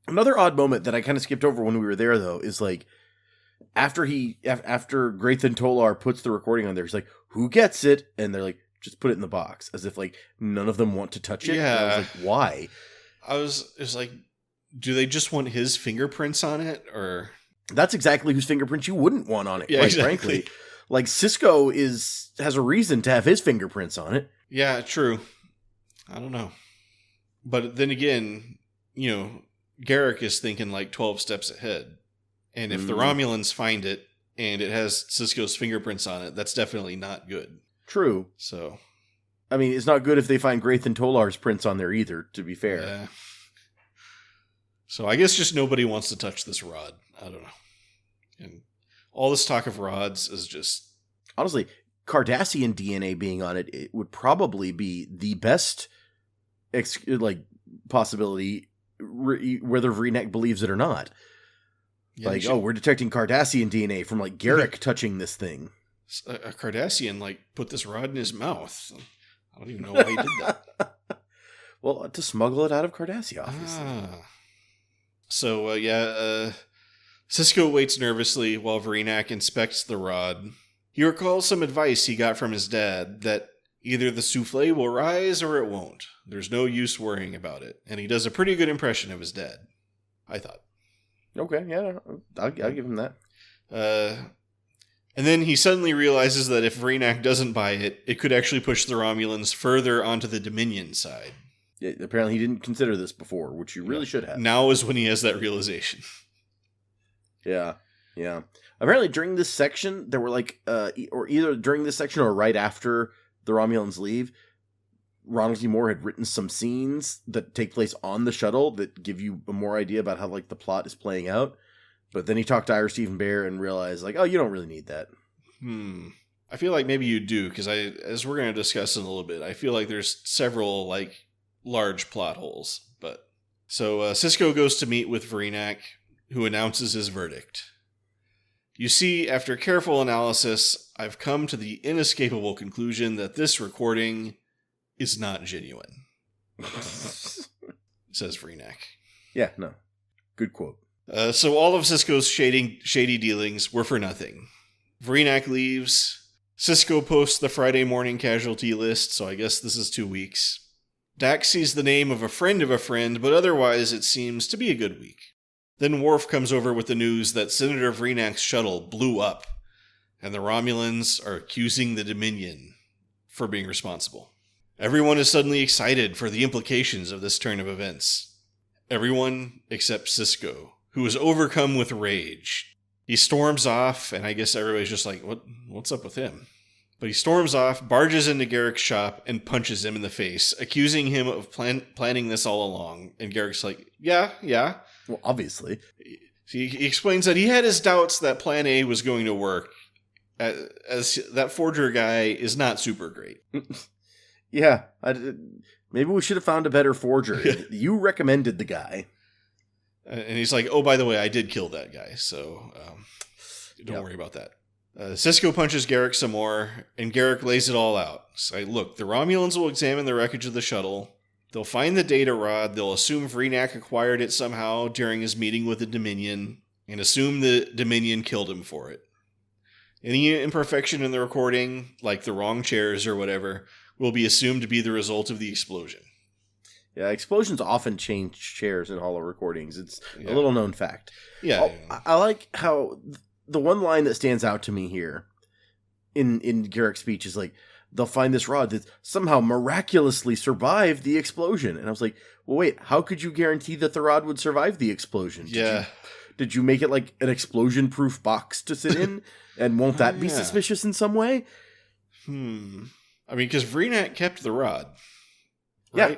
Another odd moment that I kind of skipped over when we were there though is like. After Graythan Tolar puts the recording on there, he's like, "Who gets it?" And they're like, "Just put it in the box," as if like none of them want to touch it. Yeah. And I was like, why? It was like, do they just want his fingerprints on it, or? That's exactly whose fingerprints you wouldn't want on it. Yeah, quite exactly. Frankly, like Sisko has a reason to have his fingerprints on it. Yeah, true. I don't know, but then again, Garrick is thinking like 12 steps ahead. And if the Romulans find it and it has Sisko's fingerprints on it, that's definitely not good. True. So, I mean, it's not good if they find Graythan Tolar's prints on there either, to be fair. Yeah. So I guess just nobody wants to touch this rod. I don't know. And all this talk of rods is just... Honestly, Cardassian DNA being on it, it would probably be the best possibility, whether Vreenak believes it or not. Yeah, we're detecting Cardassian DNA from Garrick touching this thing. A Cardassian put this rod in his mouth. I don't even know why he did that. Well, to smuggle it out of Cardassia, obviously. So Sisko waits nervously while Vreenak inspects the rod. He recalls some advice he got from his dad that either the souffle will rise or it won't. There's no use worrying about it. And he does a pretty good impression of his dad, I thought. Okay, yeah, I'll give him that. And then he suddenly realizes that if Vreenak doesn't buy it, it could actually push the Romulans further onto the Dominion side. Yeah, apparently he didn't consider this before, which you really should have. Now is when he has that realization. Yeah. Apparently during this section, there were or either during this section or right after the Romulans leave, Ronald D. Moore had written some scenes that take place on the shuttle that give you a more idea about how the plot is playing out. But then he talked to Ira Stephen Bear and realized oh, you don't really need that. I feel like maybe you do, because as we're going to discuss in a little bit, I feel like there's several large plot holes. But so Sisko goes to meet with Vreenak, who announces his verdict. You see, after careful analysis, I've come to the inescapable conclusion that this recording is not genuine. Says Vreenak. Yeah, no. Good quote. So all of Sisko's shady dealings were for nothing. Vreenak leaves. Sisko posts the Friday morning casualty list, so I guess this is 2 weeks. Dax sees the name of a friend, but otherwise it seems to be a good week. Then Worf comes over with the news that Senator Vreenak's shuttle blew up, and the Romulans are accusing the Dominion for being responsible. Everyone is suddenly excited for the implications of this turn of events. Everyone except Sisko, who is overcome with rage. He storms off, and I guess everybody's just what's up with him? But he storms off, barges into Garrick's shop, and punches him in the face, accusing him of planning this all along. And Garrick's yeah. Well, obviously. He explains that he had his doubts that Plan A was going to work, as that forger guy is not super great. Yeah, maybe we should have found a better forger. You recommended the guy. And he's like, oh, by the way, I did kill that guy, so don't worry about that. Sisko punches Garrick some more, and Garrick lays it all out. So, look, the Romulans will examine the wreckage of the shuttle. They'll find the data rod. They'll assume Vreenak acquired it somehow during his meeting with the Dominion, and assume the Dominion killed him for it. Any imperfection in the recording, like the wrong chairs or whatever, will be assumed to be the result of the explosion. Yeah, explosions often change chairs in holo recordings. It's a little known fact. Yeah. I like how the one line that stands out to me here in Garrick's speech is they'll find this rod that somehow miraculously survived the explosion. And I was like, well, wait, how could you guarantee that the rod would survive the explosion? Did you make it an explosion-proof box to sit in? And won't that be suspicious in some way? I mean, because Vreenak kept the rod, right? Yeah,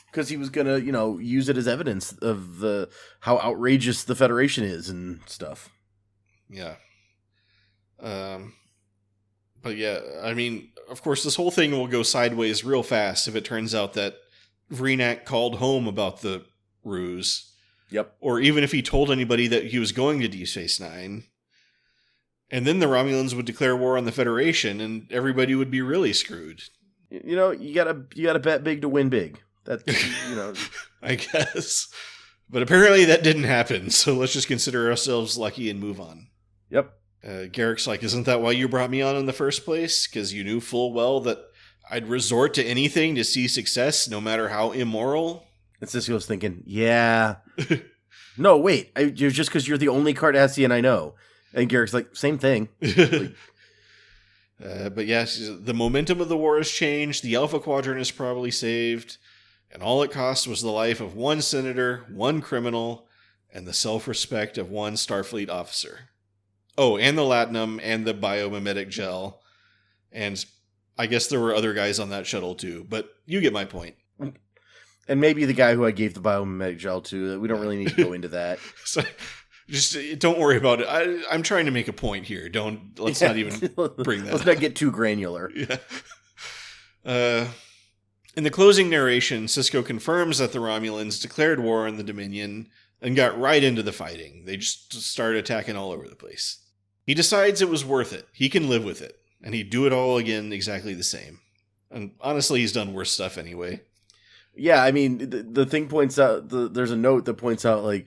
because he was going to, use it as evidence of how outrageous the Federation is and stuff. Yeah. But yeah, I mean, of course, this whole thing will go sideways real fast if it turns out that Vreenak called home about the ruse. Yep. Or even if he told anybody that he was going to Deep Space Nine. And then the Romulans would declare war on the Federation, and everybody would be really screwed. You gotta bet big to win big. That's I guess. But apparently that didn't happen, so let's just consider ourselves lucky and move on. Yep. Garrick's like, isn't that why you brought me on in the first place? Because you knew full well that I'd resort to anything to see success, no matter how immoral? And Sisko's thinking, yeah. No, wait. It's just because you're the only Cardassian I know. And Garrick's like, same thing. But yeah, the momentum of the war has changed. The Alpha Quadrant is probably saved. And all it cost was the life of one senator, one criminal, and the self-respect of one Starfleet officer. Oh, and the latinum and the biomimetic gel. And I guess there were other guys on that shuttle too, but you get my point. And maybe the guy who I gave the biomimetic gel to. We don't really need to go into that. So, Just don't worry about it. I'm trying to make a point here. Let's not even bring that Let's not get too granular. Yeah. In the closing narration, Sisko confirms that the Romulans declared war on the Dominion and got right into the fighting. They just started attacking all over the place. He decides it was worth it. He can live with it. And he'd do it all again exactly the same. And honestly, he's done worse stuff anyway. Yeah, I mean, the thing points out, there's a note that points out, like,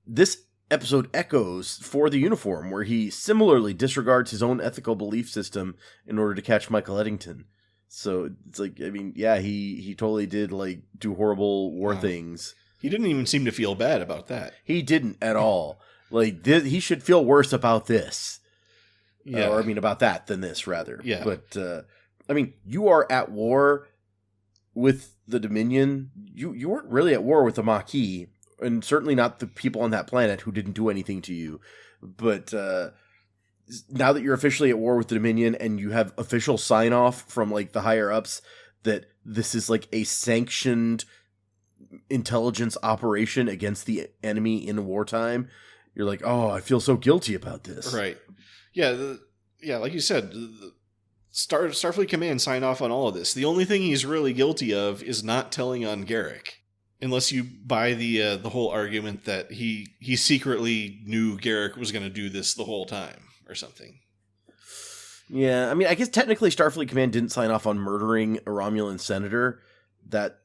this episode echoes for the uniform, where he similarly disregards his own ethical belief system in order to catch Michael Eddington. So it's like, I mean, yeah, he totally did, like, do horrible war things. He didn't even seem to feel bad about that. He didn't at all. Like, he should feel worse about this. Yeah. Or, I mean, about that than this, rather. Yeah. But, I mean, you are at war with the Dominion. You weren't really at war with the Maquis, and certainly not the people on that planet who didn't do anything to you. But now that you're officially at war with the Dominion and you have official sign-off from, like, the higher-ups that this is, like, a sanctioned intelligence operation against the enemy in wartime, you're like, oh, I feel so guilty about this. Right. Yeah, like you said, Starfleet Command signed off on all of this. The only thing he's really guilty of is not telling on Garrick. Unless you buy the whole argument that he secretly knew Garrick was going to do this the whole time or something. Yeah, I mean, I guess technically Starfleet Command didn't sign off on murdering a Romulan senator. That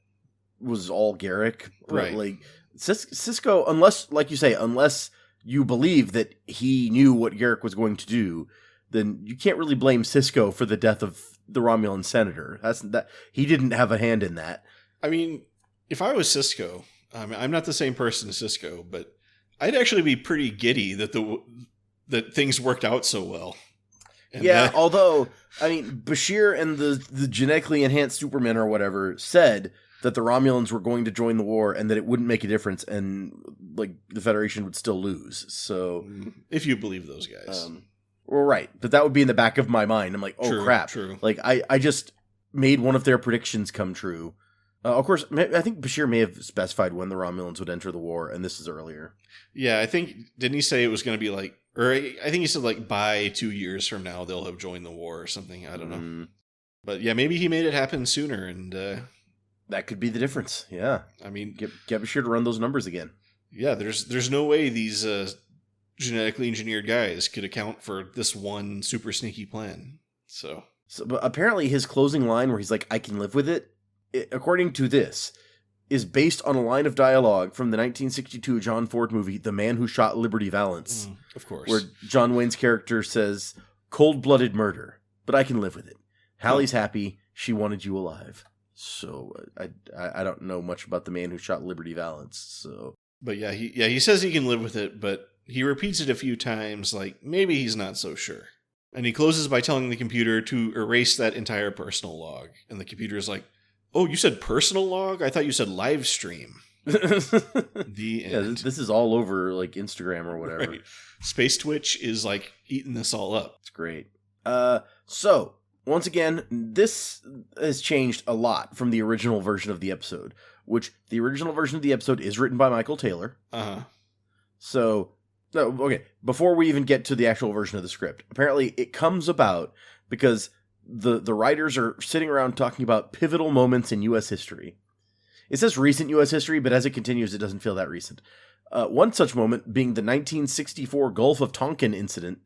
was all Garrick. But, right. Like, Sisko, unless, like you say, unless you believe that he knew what Garrick was going to do, then you can't really blame Sisko for the death of the Romulan senator. He didn't have a hand in that. I mean, if I was Sisko, I'm not the same person as Sisko, but I'd actually be pretty giddy that things worked out so well. And although, I mean, Bashir and the genetically enhanced Supermen or whatever said that the Romulans were going to join the war and that it wouldn't make a difference and, like, the Federation would still lose. So, if you believe those guys. Well, right. But that would be in the back of my mind. I'm like, oh, crap. True. Like, I just made one of their predictions come true. Of course, I think Bashir may have specified when the Romulans would enter the war, and this is earlier. Yeah, I think, didn't he say it was going to be like, or I think he said like by 2 years from now they'll have joined the war or something. I don't know. But yeah, maybe he made it happen sooner, and that could be the difference. Yeah, I mean, get Bashir to run those numbers again. Yeah, there's no way these genetically engineered guys could account for this one super sneaky plan. So but apparently his closing line where he's like, "I can live with it," according to this, is based on a line of dialogue from the 1962 John Ford movie, The Man Who Shot Liberty Valance. Of course. Where John Wayne's character says, "Cold-blooded murder, but I can live with it. Hallie's happy. She wanted you alive." So I don't know much about The Man Who Shot Liberty Valance. So, but he says he can live with it, but he repeats it a few times, like maybe he's not so sure. And he closes by telling the computer to erase that entire personal log. And the computer is like, "Oh, you said personal log? I thought you said live stream." The end. Yeah, this is all over like Instagram or whatever. Right. Space Twitch is like eating this all up. It's great. So once again, this has changed a lot from the original version of the episode, which the original version of the episode is written by Michael Taylor. So, okay, before we even get to the actual version of the script, apparently it comes about because the writers are sitting around talking about pivotal moments in U.S. history. It says recent U.S. history, but as it continues, it doesn't feel that recent. One such moment being the 1964 Gulf of Tonkin incident,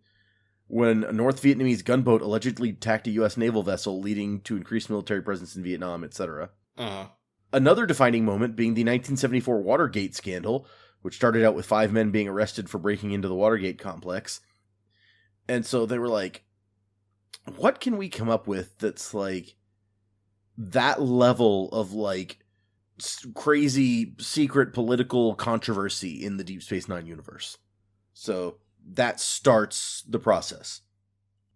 when a North Vietnamese gunboat allegedly attacked a U.S. naval vessel, leading to increased military presence in Vietnam, etc. Another defining moment being the 1974 Watergate scandal, which started out with 5 men being arrested for breaking into the Watergate complex. And so they were like, what can we come up with that's like that level of like crazy secret political controversy in the Deep Space Nine universe? So that starts the process.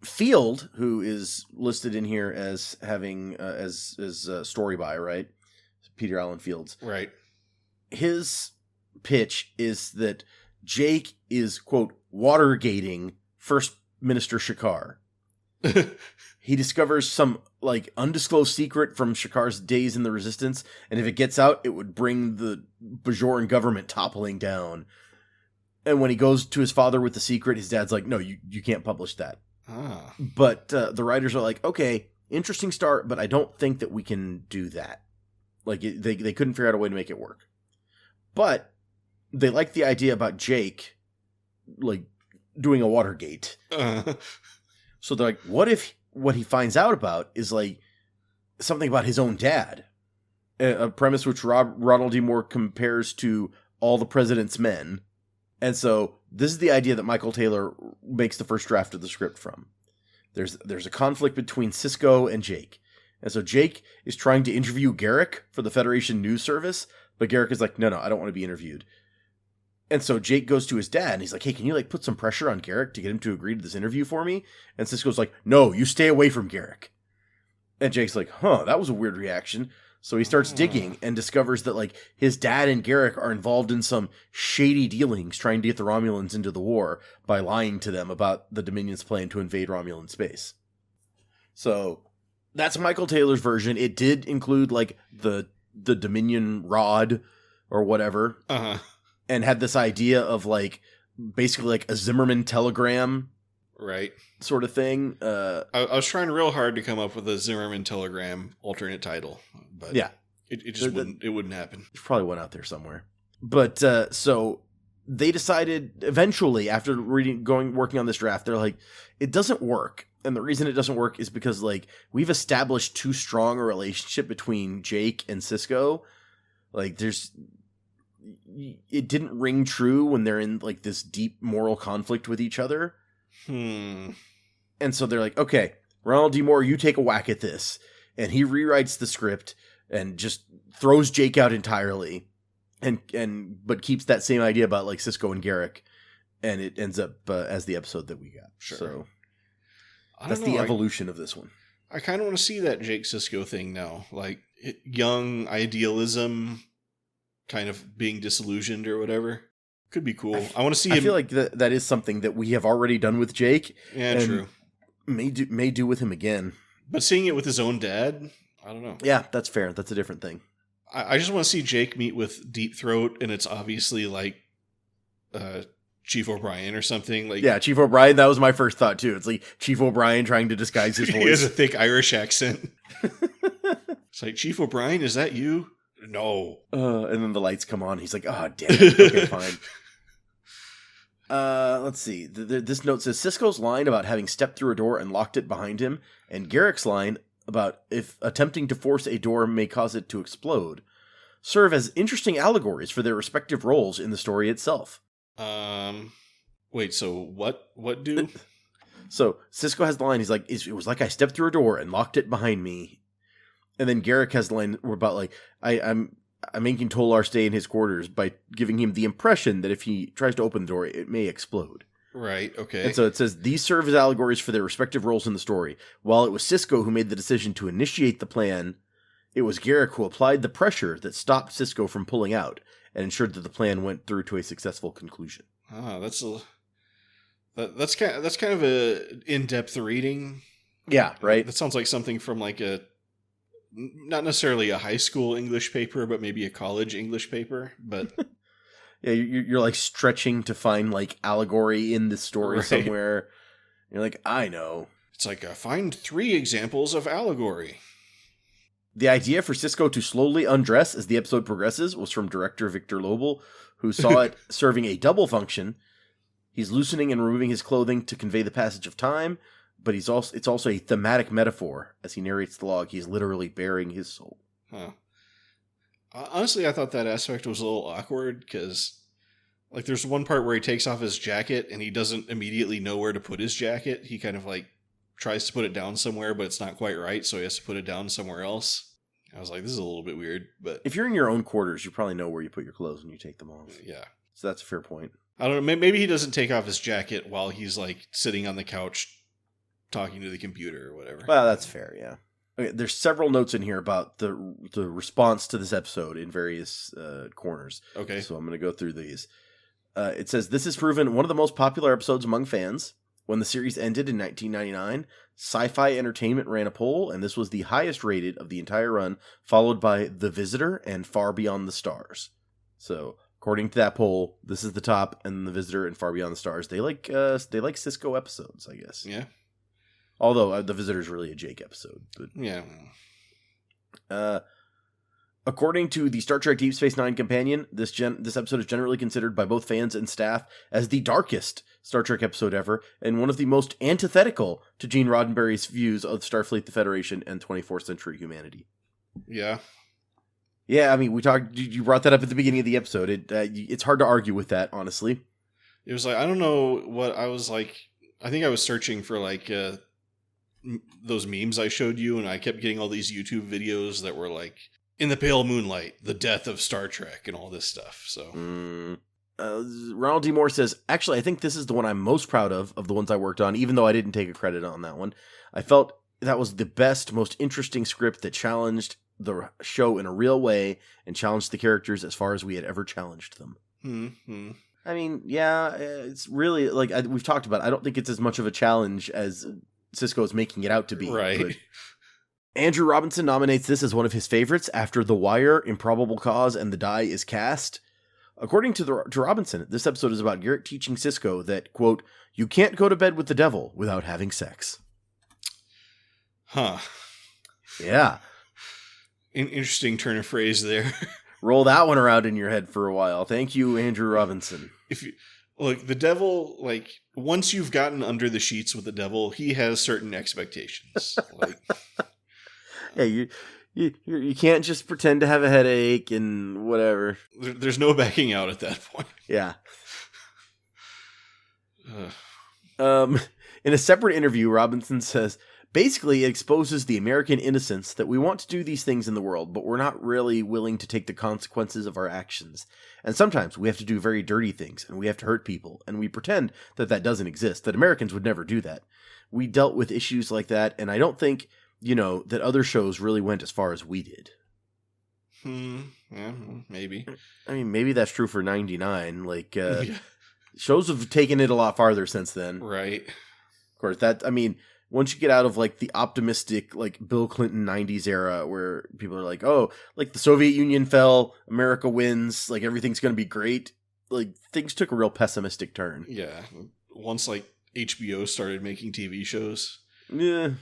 Field, who is listed in here as having as story by, right? Peter Allen Fields. Right. His pitch is that Jake is, quote, watergating First Minister Shakar. He discovers some like undisclosed secret from Shakar's days in the Resistance, and if it gets out, it would bring the Bajoran government toppling down. And when he goes to his father with the secret, his dad's like, no, you can't publish that. Ah. But the writers are like, okay, interesting start, but I don't think that we can do that. Like, they couldn't figure out a way to make it work. But they like the idea about Jake, like, doing a Watergate. So they're like, what if what he finds out about is, like, something about his own dad? A premise which Ronald D. Moore compares to All the President's Men. And so this is the idea that Michael Taylor makes the first draft of the script from. There's a conflict between Sisko and Jake. And so Jake is trying to interview Garrick for the Federation News Service, but Garrick is like, no, I don't want to be interviewed. And so Jake goes to his dad, and he's like, hey, can you, like, put some pressure on Garrick to get him to agree to this interview for me? And Sisko's like, no, you stay away from Garrick. And Jake's like, that was a weird reaction. So he starts digging and discovers that, like, his dad and Garrick are involved in some shady dealings trying to get the Romulans into the war by lying to them about the Dominion's plan to invade Romulan space. So that's Michael Taylor's version. It did include, like, the Dominion rod or whatever. And had this idea of, like, basically like a Zimmerman telegram. Right. Sort of thing. I was trying real hard to come up with a Zimmerman telegram alternate title, but yeah, it just wouldn't happen. It probably went out there somewhere. But so they decided eventually, after working on this draft, they're like, it doesn't work. And the reason it doesn't work is because, like, we've established too strong a relationship between Jake and Sisko. Like, it didn't ring true when they're in, like, this deep moral conflict with each other. And so they're like, okay, Ronald D. Moore, you take a whack at this. And he rewrites the script and just throws Jake out entirely. But keeps that same idea about, like, Sisko and Garrick. And it ends up as the episode that we got. Sure. So that's the evolution of this one. I kind of want to see that Jake Sisko thing now. Like, young idealism kind of being disillusioned or whatever. Could be cool. I want to see him. I feel like that is something that we have already done with Jake. Yeah, true. May do with him again. But seeing it with his own dad, I don't know. Yeah, that's fair. That's a different thing. I just want to see Jake meet with Deep Throat, and it's obviously like Chief O'Brien or something. Like, yeah, Chief O'Brien. That was my first thought too. It's like Chief O'Brien trying to disguise his voice. He has a thick Irish accent. It's like, Chief O'Brien, is that you? No. And then the lights come on. He's like, oh, damn it. Okay, fine. Let's see. This note says Sisko's line about having stepped through a door and locked it behind him, and Garrick's line about if attempting to force a door may cause it to explode, serve as interesting allegories for their respective roles in the story itself. Wait, so what do? So Sisko has the line, he's like, it was like I stepped through a door and locked it behind me. And then Garrick has the line about, like, I'm making Tolar stay in his quarters by giving him the impression that if he tries to open the door, it may explode. Right, okay. And so it says, these serve as allegories for their respective roles in the story. While it was Sisko who made the decision to initiate the plan, it was Garrick who applied the pressure that stopped Sisko from pulling out and ensured that the plan went through to a successful conclusion. Ah, that's kind of a in-depth reading. Yeah, right? That sounds like something from, like, not necessarily a high school English paper, but maybe a college English paper. But yeah, you're like stretching to find, like, allegory in the story somewhere. You're like, I know. It's like, find 3 examples of allegory. The idea for Sisko to slowly undress as the episode progresses was from director Victor Lobel, who saw it serving a double function. He's loosening and removing his clothing to convey the passage of time, but it's also a thematic metaphor. As he narrates the log, he's literally bearing his soul. Huh. Honestly, I thought that aspect was a little awkward, because, like, there's one part where he takes off his jacket, and he doesn't immediately know where to put his jacket. He kind of, like, tries to put it down somewhere, but it's not quite right, so he has to put it down somewhere else. I was like, this is a little bit weird, but... If you're in your own quarters, you probably know where you put your clothes when you take them off. Yeah. So that's a fair point. I don't know, maybe he doesn't take off his jacket while he's, like, sitting on the couch talking to the computer or whatever. Well, that's fair, yeah. Okay, there's several notes in here about the response to this episode in various corners. Okay. So I'm going to go through these. It says, this is proven one of the most popular episodes among fans. When the series ended in 1999, Sci-Fi Entertainment ran a poll, and this was the highest rated of the entire run, followed by The Visitor and Far Beyond the Stars. So, According to that poll, this is the top, and The Visitor and Far Beyond the Stars. They like Sisko episodes, I guess. Yeah. Although The Visitor is really a Jake episode. But, yeah. According to the Star Trek Deep Space Nine companion, this episode is generally considered by both fans and staff as the darkest Star Trek episode ever, and one of the most antithetical to Gene Roddenberry's views of Starfleet, the Federation, and 24th century humanity. Yeah. Yeah, I mean, you brought that up at the beginning of the episode. It's hard to argue with that, honestly. It was like, I don't know what I was like. I think I was searching for like those memes I showed you, and I kept getting all these YouTube videos that were like, in the pale moonlight, the death of Star Trek, and all this stuff. So, Ronald D. Moore says, actually, I think this is the one I'm most proud of the ones I worked on, even though I didn't take a credit on that one. I felt that was the best, most interesting script that challenged the show in a real way and challenged the characters as far as we had ever challenged them. mm-hmm. I mean, yeah, it's really, like we've talked about, I don't think it's as much of a challenge as Sisko is making it out to be. Right. But Andrew Robinson nominates this as one of his favorites after The Wire, Improbable Cause, and The Die is Cast. According to Robinson, this episode is about Garrick teaching Sisko that, quote, you can't go to bed with the devil without having sex. Huh. Yeah. Interesting turn of phrase there. Roll that one around in your head for a while. Thank you, Andrew Robinson. If you look, the devil, like, once you've gotten under the sheets with the devil, he has certain expectations. Like, yeah, you can't just pretend to have a headache and whatever. There's no backing out at that point. Yeah. In a separate interview, Robinson says, basically, it exposes the American innocence that we want to do these things in the world, but we're not really willing to take the consequences of our actions. And sometimes we have to do very dirty things, and we have to hurt people, and we pretend that that doesn't exist, that Americans would never do that. We dealt with issues like that, and I don't think, that other shows really went as far as we did. Yeah, maybe. I mean, maybe that's true for 99. Like, shows have taken it a lot farther since then. Right. Of course, once you get out of, like, the optimistic, like, Bill Clinton 90s era where people are like, oh, like, the Soviet Union fell, America wins, like, everything's going to be great. Like, things took a real pessimistic turn. Yeah. Once, like, HBO started making TV shows. Yeah.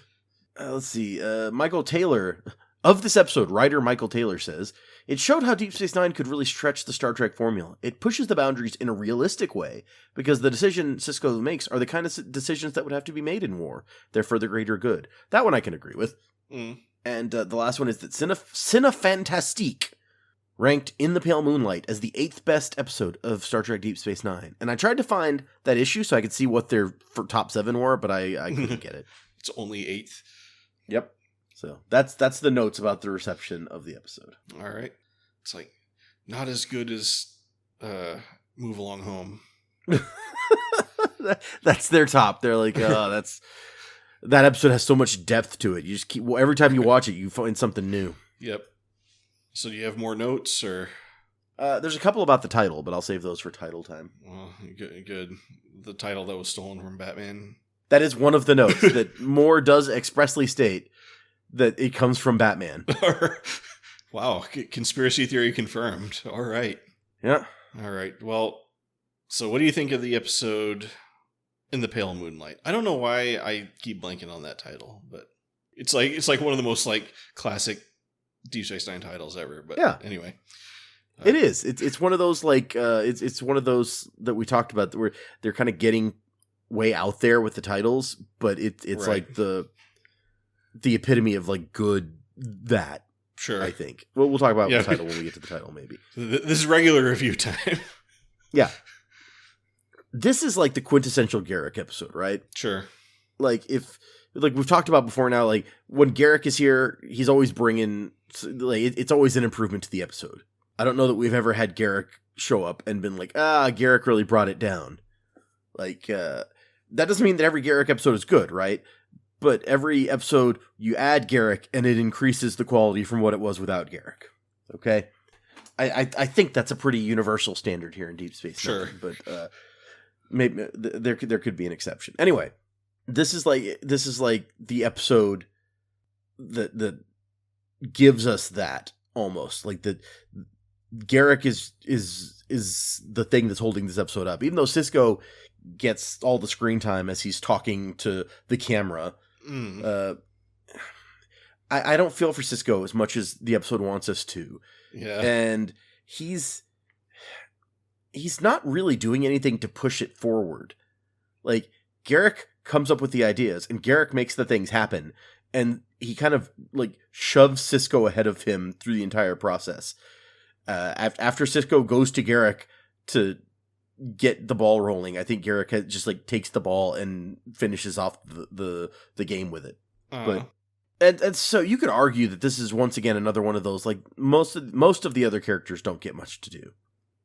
Let's see. Michael Taylor, of this episode, writer Michael Taylor says, it showed how Deep Space Nine could really stretch the Star Trek formula. It pushes the boundaries in a realistic way, because the decision Sisko makes are the kind of decisions that would have to be made in war. They're for the greater good. That one I can agree with. And the last one is that Cinefantastique ranked In the Pale Moonlight as the 8th best episode of Star Trek Deep Space Nine. And I tried to find that issue so I could see what their top 7 were, but I couldn't get it. It's only 8th. Yep. So that's the notes about the reception of the episode. All right. It's like not as good as Move Along Home. That's their top. They're like, that episode has so much depth to it. You just every time you watch it, you find something new. Yep. So do you have more notes or? There's a couple about the title, but I'll save those for title time. Well, good. The title that was stolen from Batman. That is one of the notes that Moore does expressly state that it comes from Batman. Wow. Conspiracy theory confirmed. All right. Yeah. All right. Well, so what do you think of the episode In the Pale Moonlight? I don't know why I keep blanking on that title, but it's like one of the most like classic Deep Space Nine titles ever. But yeah. Anyway. It is. It's one of those like it's one of those that we talked about where they're kind of getting way out there with the titles, but it's right. Like the epitome of like good that. Sure. I think. Well, we'll talk about the title when we get to the title, maybe. This is regular review time. Yeah. This is like the quintessential Garrick episode, right? Sure. Like we've talked about before now, like when Garrick is here, he's always bringing like it's always an improvement to the episode. I don't know that we've ever had Garrick show up and been like, Garrick really brought it down. Like that doesn't mean that every Garrick episode is good, right? But every episode you add Garrick and it increases the quality from what it was without Garrick. Okay? I think that's a pretty universal standard here in Deep Space Nine. Sure. But maybe there could be an exception. Anyway, this is like the episode that gives us that almost like Garrick is the thing that's holding this episode up. Even though Sisko gets all the screen time as he's talking to the camera, I don't feel for Sisko as much as the episode wants us to. Yeah. And he's not really doing anything to push it forward. Like, Garrick comes up with the ideas, and Garrick makes the things happen, and he kind of, like, shoves Sisko ahead of him through the entire process. After Sisko goes to Garrick to get the ball rolling, I think Garrick just, like, takes the ball and finishes off the game with it. But and so you could argue that this is once again another one of those, like, most of the other characters don't get much to do.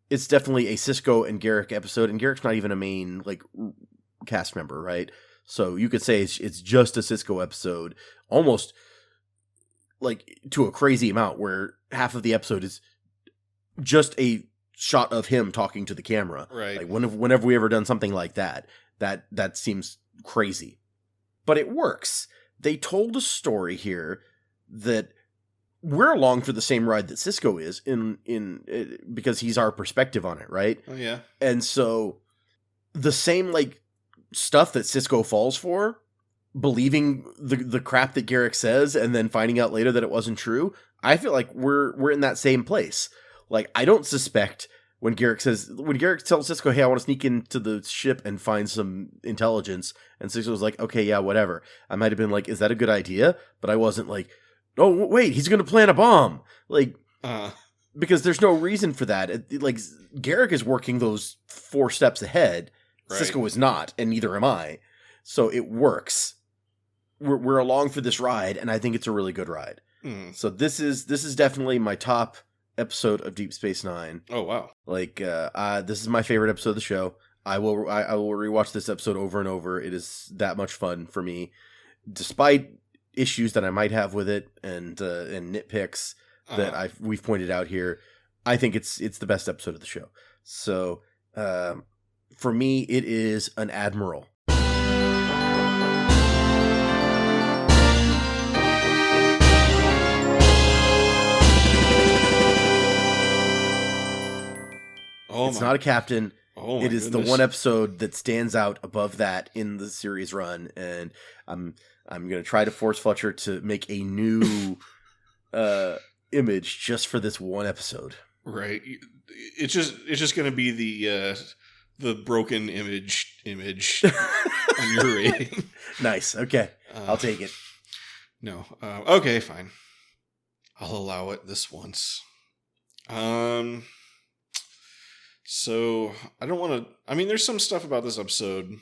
It's definitely a Sisko and Garrick episode, and Garrick's not even a main, like, cast member, right? So you could say it's just a Sisko episode, almost, like, to a crazy amount, where half of the episode is just a shot of him talking to the camera. Right. Like, whenever we ever done something like that seems crazy. But it works. They told a story here that we're along for the same ride that Sisko is in because he's our perspective on it, right? Oh yeah. And so the same, like, stuff that Sisko falls for, believing the crap that Garrick says and then finding out later that it wasn't true, I feel like we're in that same place. Like, I don't suspect when Garrick tells Sisko, hey, I want to sneak into the ship and find some intelligence, and Sisko's like, okay, yeah, whatever. I might have been like, is that a good idea? But I wasn't like, oh, wait, he's going to plant a bomb. Like, because there's no reason for that. Like, Garrick is working those 4 steps ahead. Right. Sisko is not, and neither am I. So it works. We're along for this ride, and I think it's a really good ride. So this is definitely my top episode of Deep Space Nine. Oh wow! Like, this is my favorite episode of the show. I will rewatch this episode over and over. It is that much fun for me, despite issues that I might have with it and nitpicks that we've pointed out here. I think it's the best episode of the show. So, for me, it is an Admiral. It's not a captain. It is the one episode that stands out above that in the series run, and I'm going to try to force Fletcher to make a new image just for this one episode. Right. It's just going to be the broken image on your rating. Nice. Okay. I'll take it. No. Okay, fine. I'll allow it this once. So, I don't want to... I mean, there's some stuff about this episode,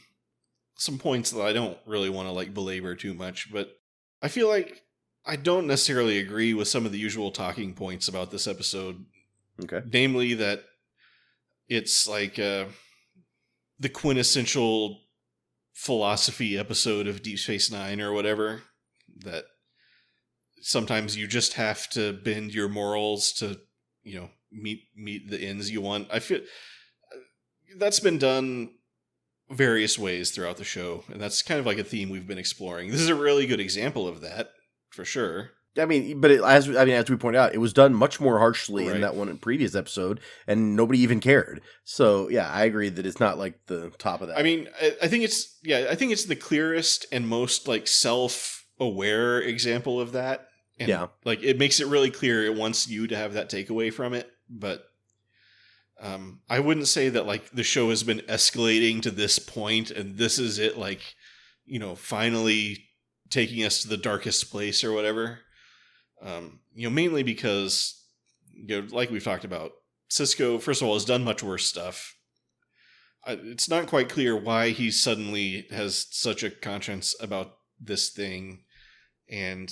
some points that I don't really want to, like, belabor too much, but I feel like I don't necessarily agree with some of the usual talking points about this episode. Okay. Namely that it's, like, the quintessential philosophy episode of Deep Space Nine or whatever, that sometimes you just have to bend your morals to, you know, meet the ends you want. I feel that's been done various ways throughout the show, and that's kind of like a theme we've been exploring. This is a really good example of that, for sure. I mean, but as we pointed out, it was done much more harshly in that one previous episode, and nobody even cared. So yeah, I agree that it's not like the top of that. I mean, I think it's the clearest and most, like, self-aware example of that. And, like, it makes it really clear it wants you to have that takeaway from it. But I wouldn't say that, like, the show has been escalating to this point and this is it, like, you know, finally taking us to the darkest place or whatever. You know, mainly because, you know, like we've talked about, Sisko, first of all, has done much worse stuff. It's not quite clear why he suddenly has such a conscience about this thing. And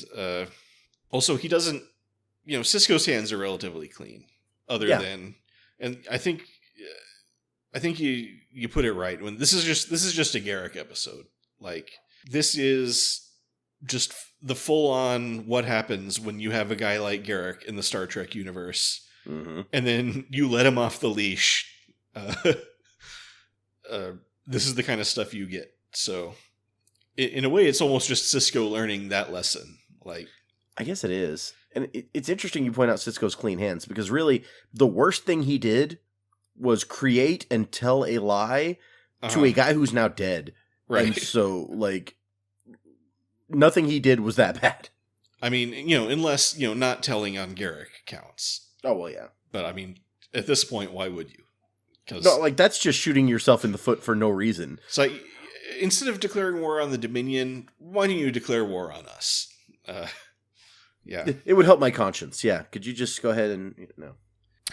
also, he doesn't, you know, Sisko's hands are relatively clean. Other than, and I think you put it right when this is just a Garrick episode. Like, this is just the full on what happens when you have a guy like Garrick in the Star Trek universe, and then you let him off the leash. This is the kind of stuff you get. So, in a way, it's almost just Sisko learning that lesson. Like, I guess it is. And it's interesting you point out Sisko's clean hands, because really the worst thing he did was create and tell a lie to a guy who's now dead. Right. And so, like, nothing he did was that bad. I mean, unless, not telling on Garrick counts. Oh, well, yeah. But, I mean, at this point, why would you? No, like, that's just shooting yourself in the foot for no reason. It's like, instead of declaring war on the Dominion, why don't you declare war on us? Yeah. It would help my conscience, yeah. Could you just go ahead and,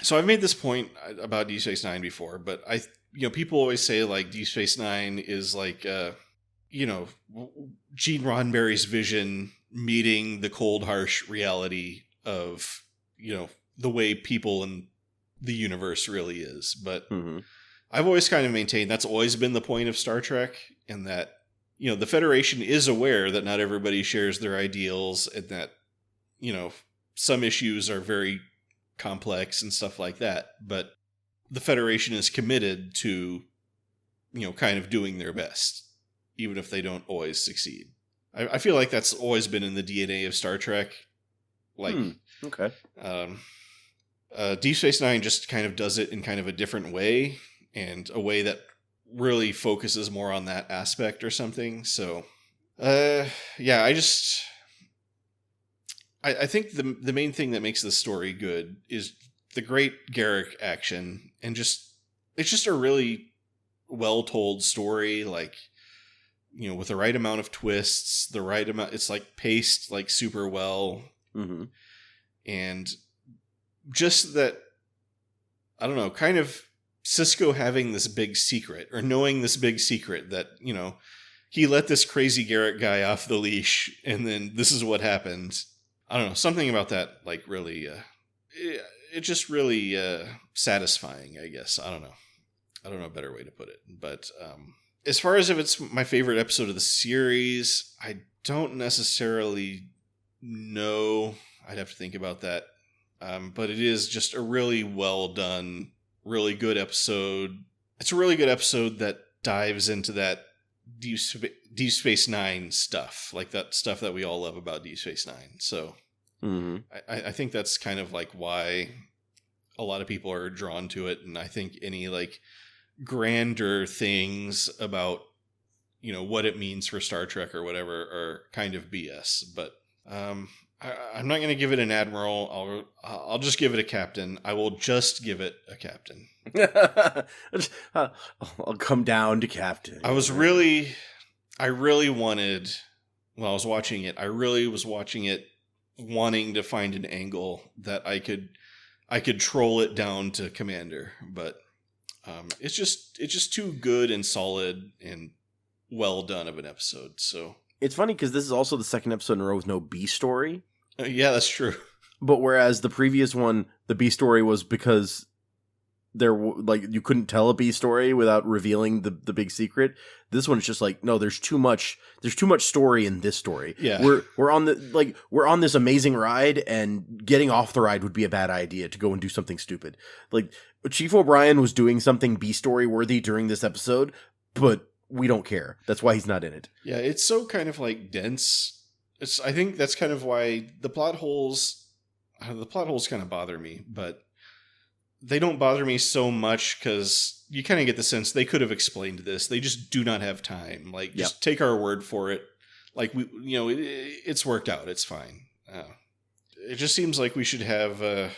So I've made this point about Deep Space Nine before, but people always say, like, Deep Space Nine is like, Gene Roddenberry's vision meeting the cold, harsh reality of, the way people in the universe really is. But I've always kind of maintained that's always been the point of Star Trek, and that, the Federation is aware that not everybody shares their ideals, and that, some issues are very complex and stuff like that. But the Federation is committed to, kind of doing their best, even if they don't always succeed. I feel like that's always been in the DNA of Star Trek. Like, okay. Deep Space Nine just kind of does it in kind of a different way, and a way that really focuses more on that aspect or something. So, yeah, I think the main thing that makes this story good is the great Garrick action, and it's just a really well told story, like, with the right amount of twists, the right amount, it's like paced like super well. And just that, I don't know, kind of Sisko having this big secret, or knowing this big secret that, he let this crazy Garrick guy off the leash, and then this is what happened. I don't know, something about that, like, really, it's just really satisfying, I guess. I don't know a better way to put it. But as far as if it's my favorite episode of the series, I don't necessarily know. I'd have to think about that. But it is just a really well done, really good episode. It's a really good episode that dives into that Deep Space Nine stuff, like that stuff that we all love about Deep Space Nine. So I think that's kind of like why a lot of people are drawn to it. And I think any like grander things about, what it means for Star Trek or whatever are kind of BS. But I'm not going to give it an admiral. I'll just give it a captain. I will just give it a captain. I'll come down to captain. I really wanted, when I was watching it, I really was watching it wanting to find an angle that I could troll it down to commander, but it's just too good and solid and well done of an episode. So it's funny because this is also the second episode in a row with no B story. Yeah, that's true. But whereas the previous one, the B story was because you couldn't tell a B story without revealing the big secret. This one's just like, no, there's too much story in this story. Yeah. We're on this amazing ride, and getting off the ride would be a bad idea to go and do something stupid. Like, Chief O'Brien was doing something B story worthy during this episode, but we don't care. That's why he's not in it. Yeah, it's so kind of like dense. I think that's kind of why the plot holes kind of bother me, but they don't bother me so much because you kind of get the sense they could have explained this. They just do not have time. Like, just take our word for it. Like, it's worked out. It's fine. It just seems like we should have,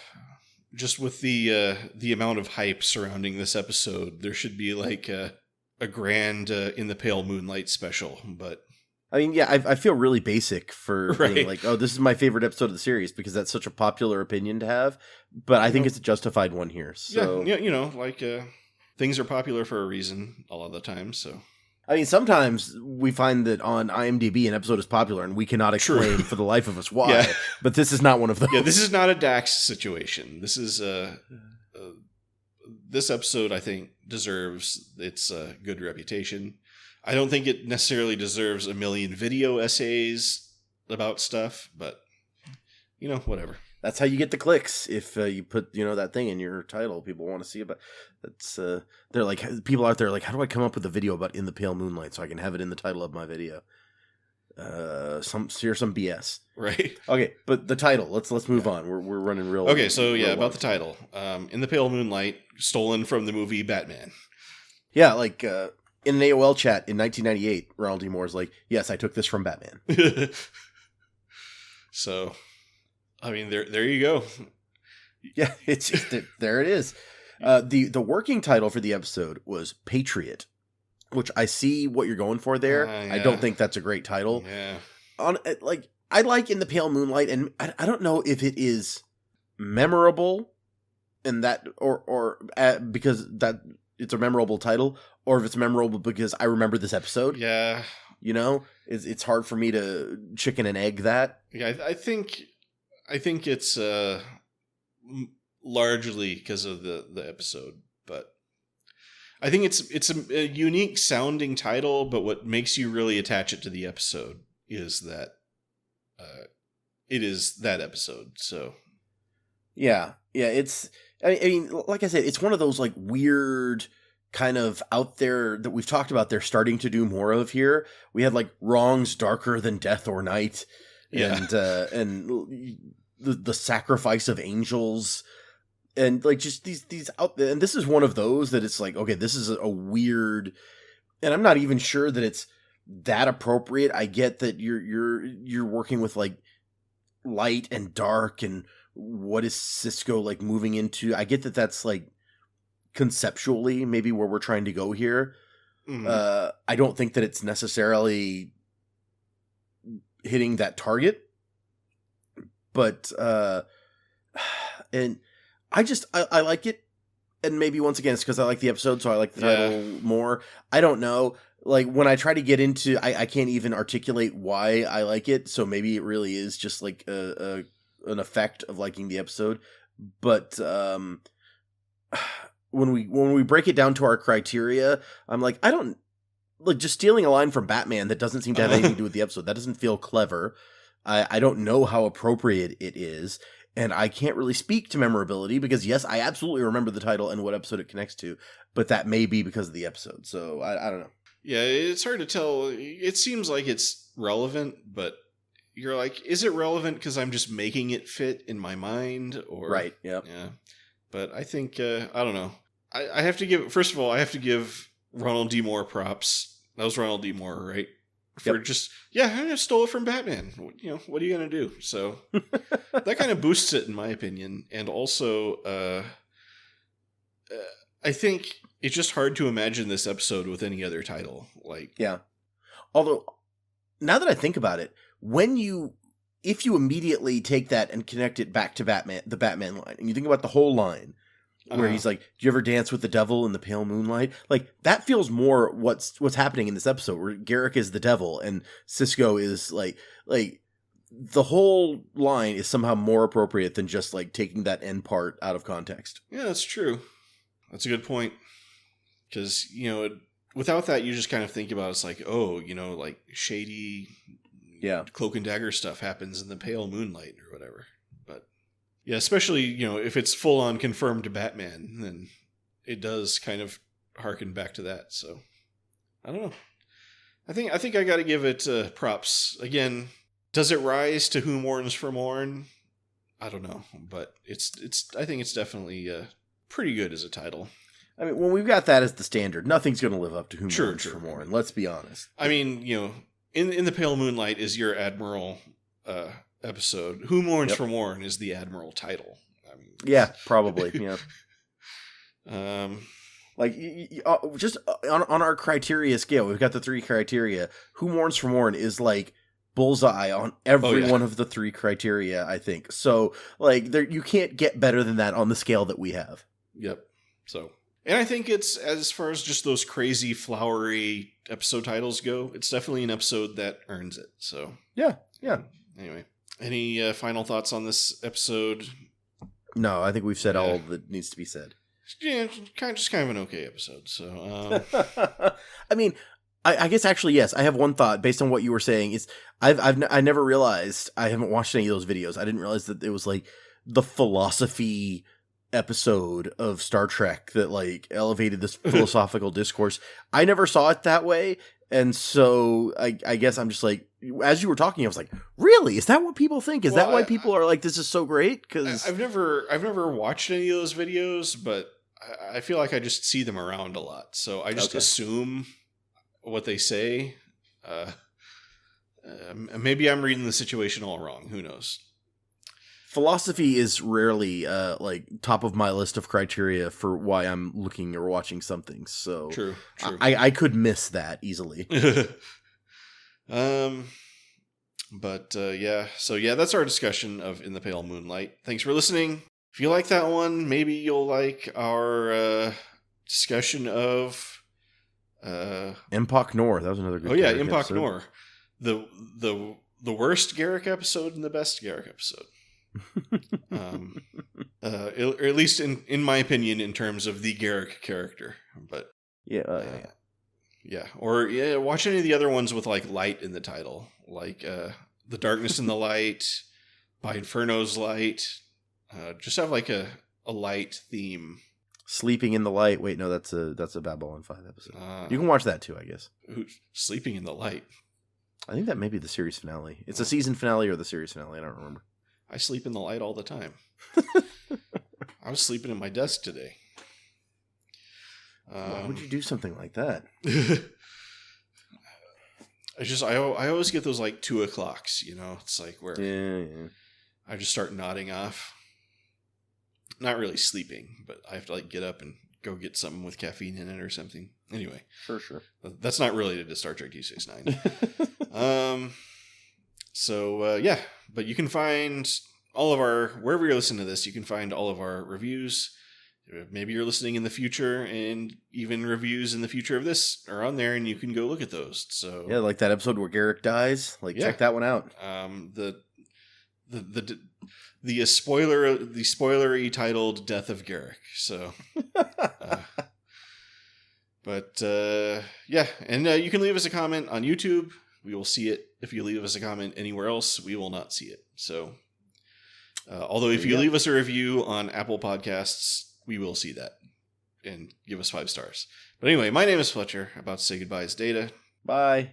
just with the amount of hype surrounding this episode, there should be like a grand In the Pale Moonlight special. But I mean, yeah, I feel really basic for being like, oh, this is my favorite episode of the series, because that's such a popular opinion to have. But I think it's a justified one here. So yeah, things are popular for a reason a lot of the time. So I mean, sometimes we find that on IMDb an episode is popular and we cannot explain for the life of us why. Yeah. But this is not one of those. Yeah, this is not a Dax situation. This is this episode, I think, deserves its good reputation. I don't think it necessarily deserves a million video essays about stuff, but whatever. That's how you get the clicks. If you put that thing in your title, people want to see about. That's they're like, people out there are like, how do I come up with a video about In the Pale Moonlight so I can have it in the title of my video? here's some BS. Right. Okay, but the title. Let's move on. We're running real. Okay, so real about the title. In the Pale Moonlight, stolen from the movie Batman. Yeah, like in an AOL chat in 1998, Ronald D. Moore's like, "Yes, I took this from Batman." So, I mean, there you go. Yeah, it's there. It is. The working title for the episode was Patriot, which I see what you're going for there. Yeah. I don't think that's a great title. Yeah. I like In the Pale Moonlight, and I don't know if it is memorable, and that or because that it's a memorable title, or if it's memorable because I remember this episode. Yeah. You know, it's hard for me to chicken and egg that. Yeah, I think it's largely because of the episode, but I think it's a unique sounding title. But what makes you really attach it to the episode is that it is that episode. So yeah, it's. I mean, like I said, it's one of those like weird kind of out there that we've talked about. They're starting to do more of here. We had like Wrongs Darker Than Death or Night, and the Sacrifice of Angels, and like just these out there. And this is one of those that it's like, okay, this is a weird, and I'm not even sure that it's that appropriate. I get that you're working with like light and dark, and what is Sisko like moving into. I get that that's like conceptually maybe where we're trying to go here. Mm-hmm. I don't think that it's necessarily hitting that target, but and I like it, and maybe once again it's because I like the episode, so I like the title more. I don't know, like when I try to get into, I can't even articulate why I like it, so maybe it really is just like an effect of liking the episode. But when we break it down to our criteria, I'm like, I don't like just stealing a line from Batman that doesn't seem to have anything to do with the episode. That doesn't feel clever. I don't know how appropriate it is, and I can't really speak to memorability because yes, I absolutely remember the title and what episode it connects to, but that may be because of the episode. So I don't know. Yeah, it's hard to tell. It seems like it's relevant, but you're like, is it relevant because I'm just making it fit in my mind? Or right, yeah. But I think, I don't know. I have to give, first of all, I have to give Ronald D. Moore props. That was Ronald D. Moore, right? For just, I just stole it from Batman. You know, what are you going to do? So that kind of boosts it, in my opinion. And also, I think it's just hard to imagine this episode with any other title. Like, yeah. Although, now that I think about it, if you immediately take that and connect it back to Batman, the Batman line, and you think about the whole line, where he's like, "Do you ever dance with the devil in the pale moonlight?" Like that feels more what's happening in this episode, where Garrick is the devil and Sisko is like the whole line is somehow more appropriate than just like taking that end part out of context. Yeah, that's true. That's a good point. Because without that, you just kind of think about it's like, oh, like shady, cloak and dagger stuff happens in the pale moonlight or whatever. But yeah, especially if it's full on confirmed to Batman, then it does kind of harken back to that. So I don't know. I think I got to give it props again. Does it rise to Who Mourns for Morn? I don't know, but it's. I think it's definitely pretty good as a title. I mean, when we've got that as the standard, nothing's going to live up to Who Mourns for Morn. Let's be honest. I mean, in the Pale Moonlight is your Admiral episode. Who Mourns for Morn is the Admiral title. I mean, yeah, probably. Yeah. Like just on our criteria scale, we've got the 3 criteria. Who Mourns for Morn is like bullseye on every one of the 3 criteria, I think. So like you can't get better than that on the scale that we have. Yep. So, and I think it's, as far as just those crazy flowery episode titles go, it's definitely an episode that earns it. So yeah. Anyway, any final thoughts on this episode? No, I think we've said all that needs to be said. Yeah, just kind of an okay episode. So, I mean, I guess actually yes. I have one thought based on what you were saying. Is I never realized, I haven't watched any of those videos. I didn't realize that it was like the philosophy episode of Star Trek that like elevated this philosophical discourse. I never saw it that way. And so I guess I'm just like, as you were talking, I was like, really? Is that what people think? Is that why people are like, this is so great? Because I've never watched any of those videos, but I feel like I just see them around a lot. So I just assume what they say. Maybe I'm reading the situation all wrong. Who knows? Philosophy is rarely like top of my list of criteria for why I'm looking or watching something. So true. I could miss that easily. But yeah. So yeah, that's our discussion of In the Pale Moonlight. Thanks for listening. If you like that one, maybe you'll like our discussion of Empok Nor. That was another good. Oh yeah, Empok Nor. The worst Garrick episode and the best Garrick episode. Or at least in my opinion, in terms of the Garrick character. But yeah. Or watch any of the other ones with like light in the title, like The Darkness in the Light, By Inferno's Light. Just have like a light theme. Sleeping in the Light. Wait, no, that's a Babylon 5 episode. You can watch that too, I guess. Sleeping in the Light. I think that may be the series finale. It's a season finale or the series finale. I don't remember. I sleep in the light all the time. I was sleeping at my desk today. Why would you do something like that? I always get those like 2 o'clocks, you know. It's like where I just start nodding off. Not really sleeping, but I have to like get up and go get something with caffeine in it or something. Anyway, sure. That's not related to Star Trek DS9. So yeah, but you can find all of our, wherever you're listening to this, you can find all of our reviews. Maybe you're listening in the future, and even reviews in the future of this are on there, and you can go look at those. So yeah, like that episode where Garrick dies. Like check that one out. The spoilery titled Death of Garrick. So, but yeah, and you can leave us a comment on YouTube. We will see it. If you leave us a comment anywhere else, we will not see it. So, although if you leave us a review on Apple Podcasts, we will see that and give us 5 stars. But anyway, my name is Fletcher. About to say goodbye is Data. Bye.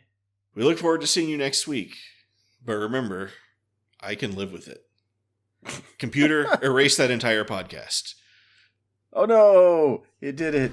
We look forward to seeing you next week. But remember, I can live with it. Computer, erase that entire podcast. Oh no, it did it.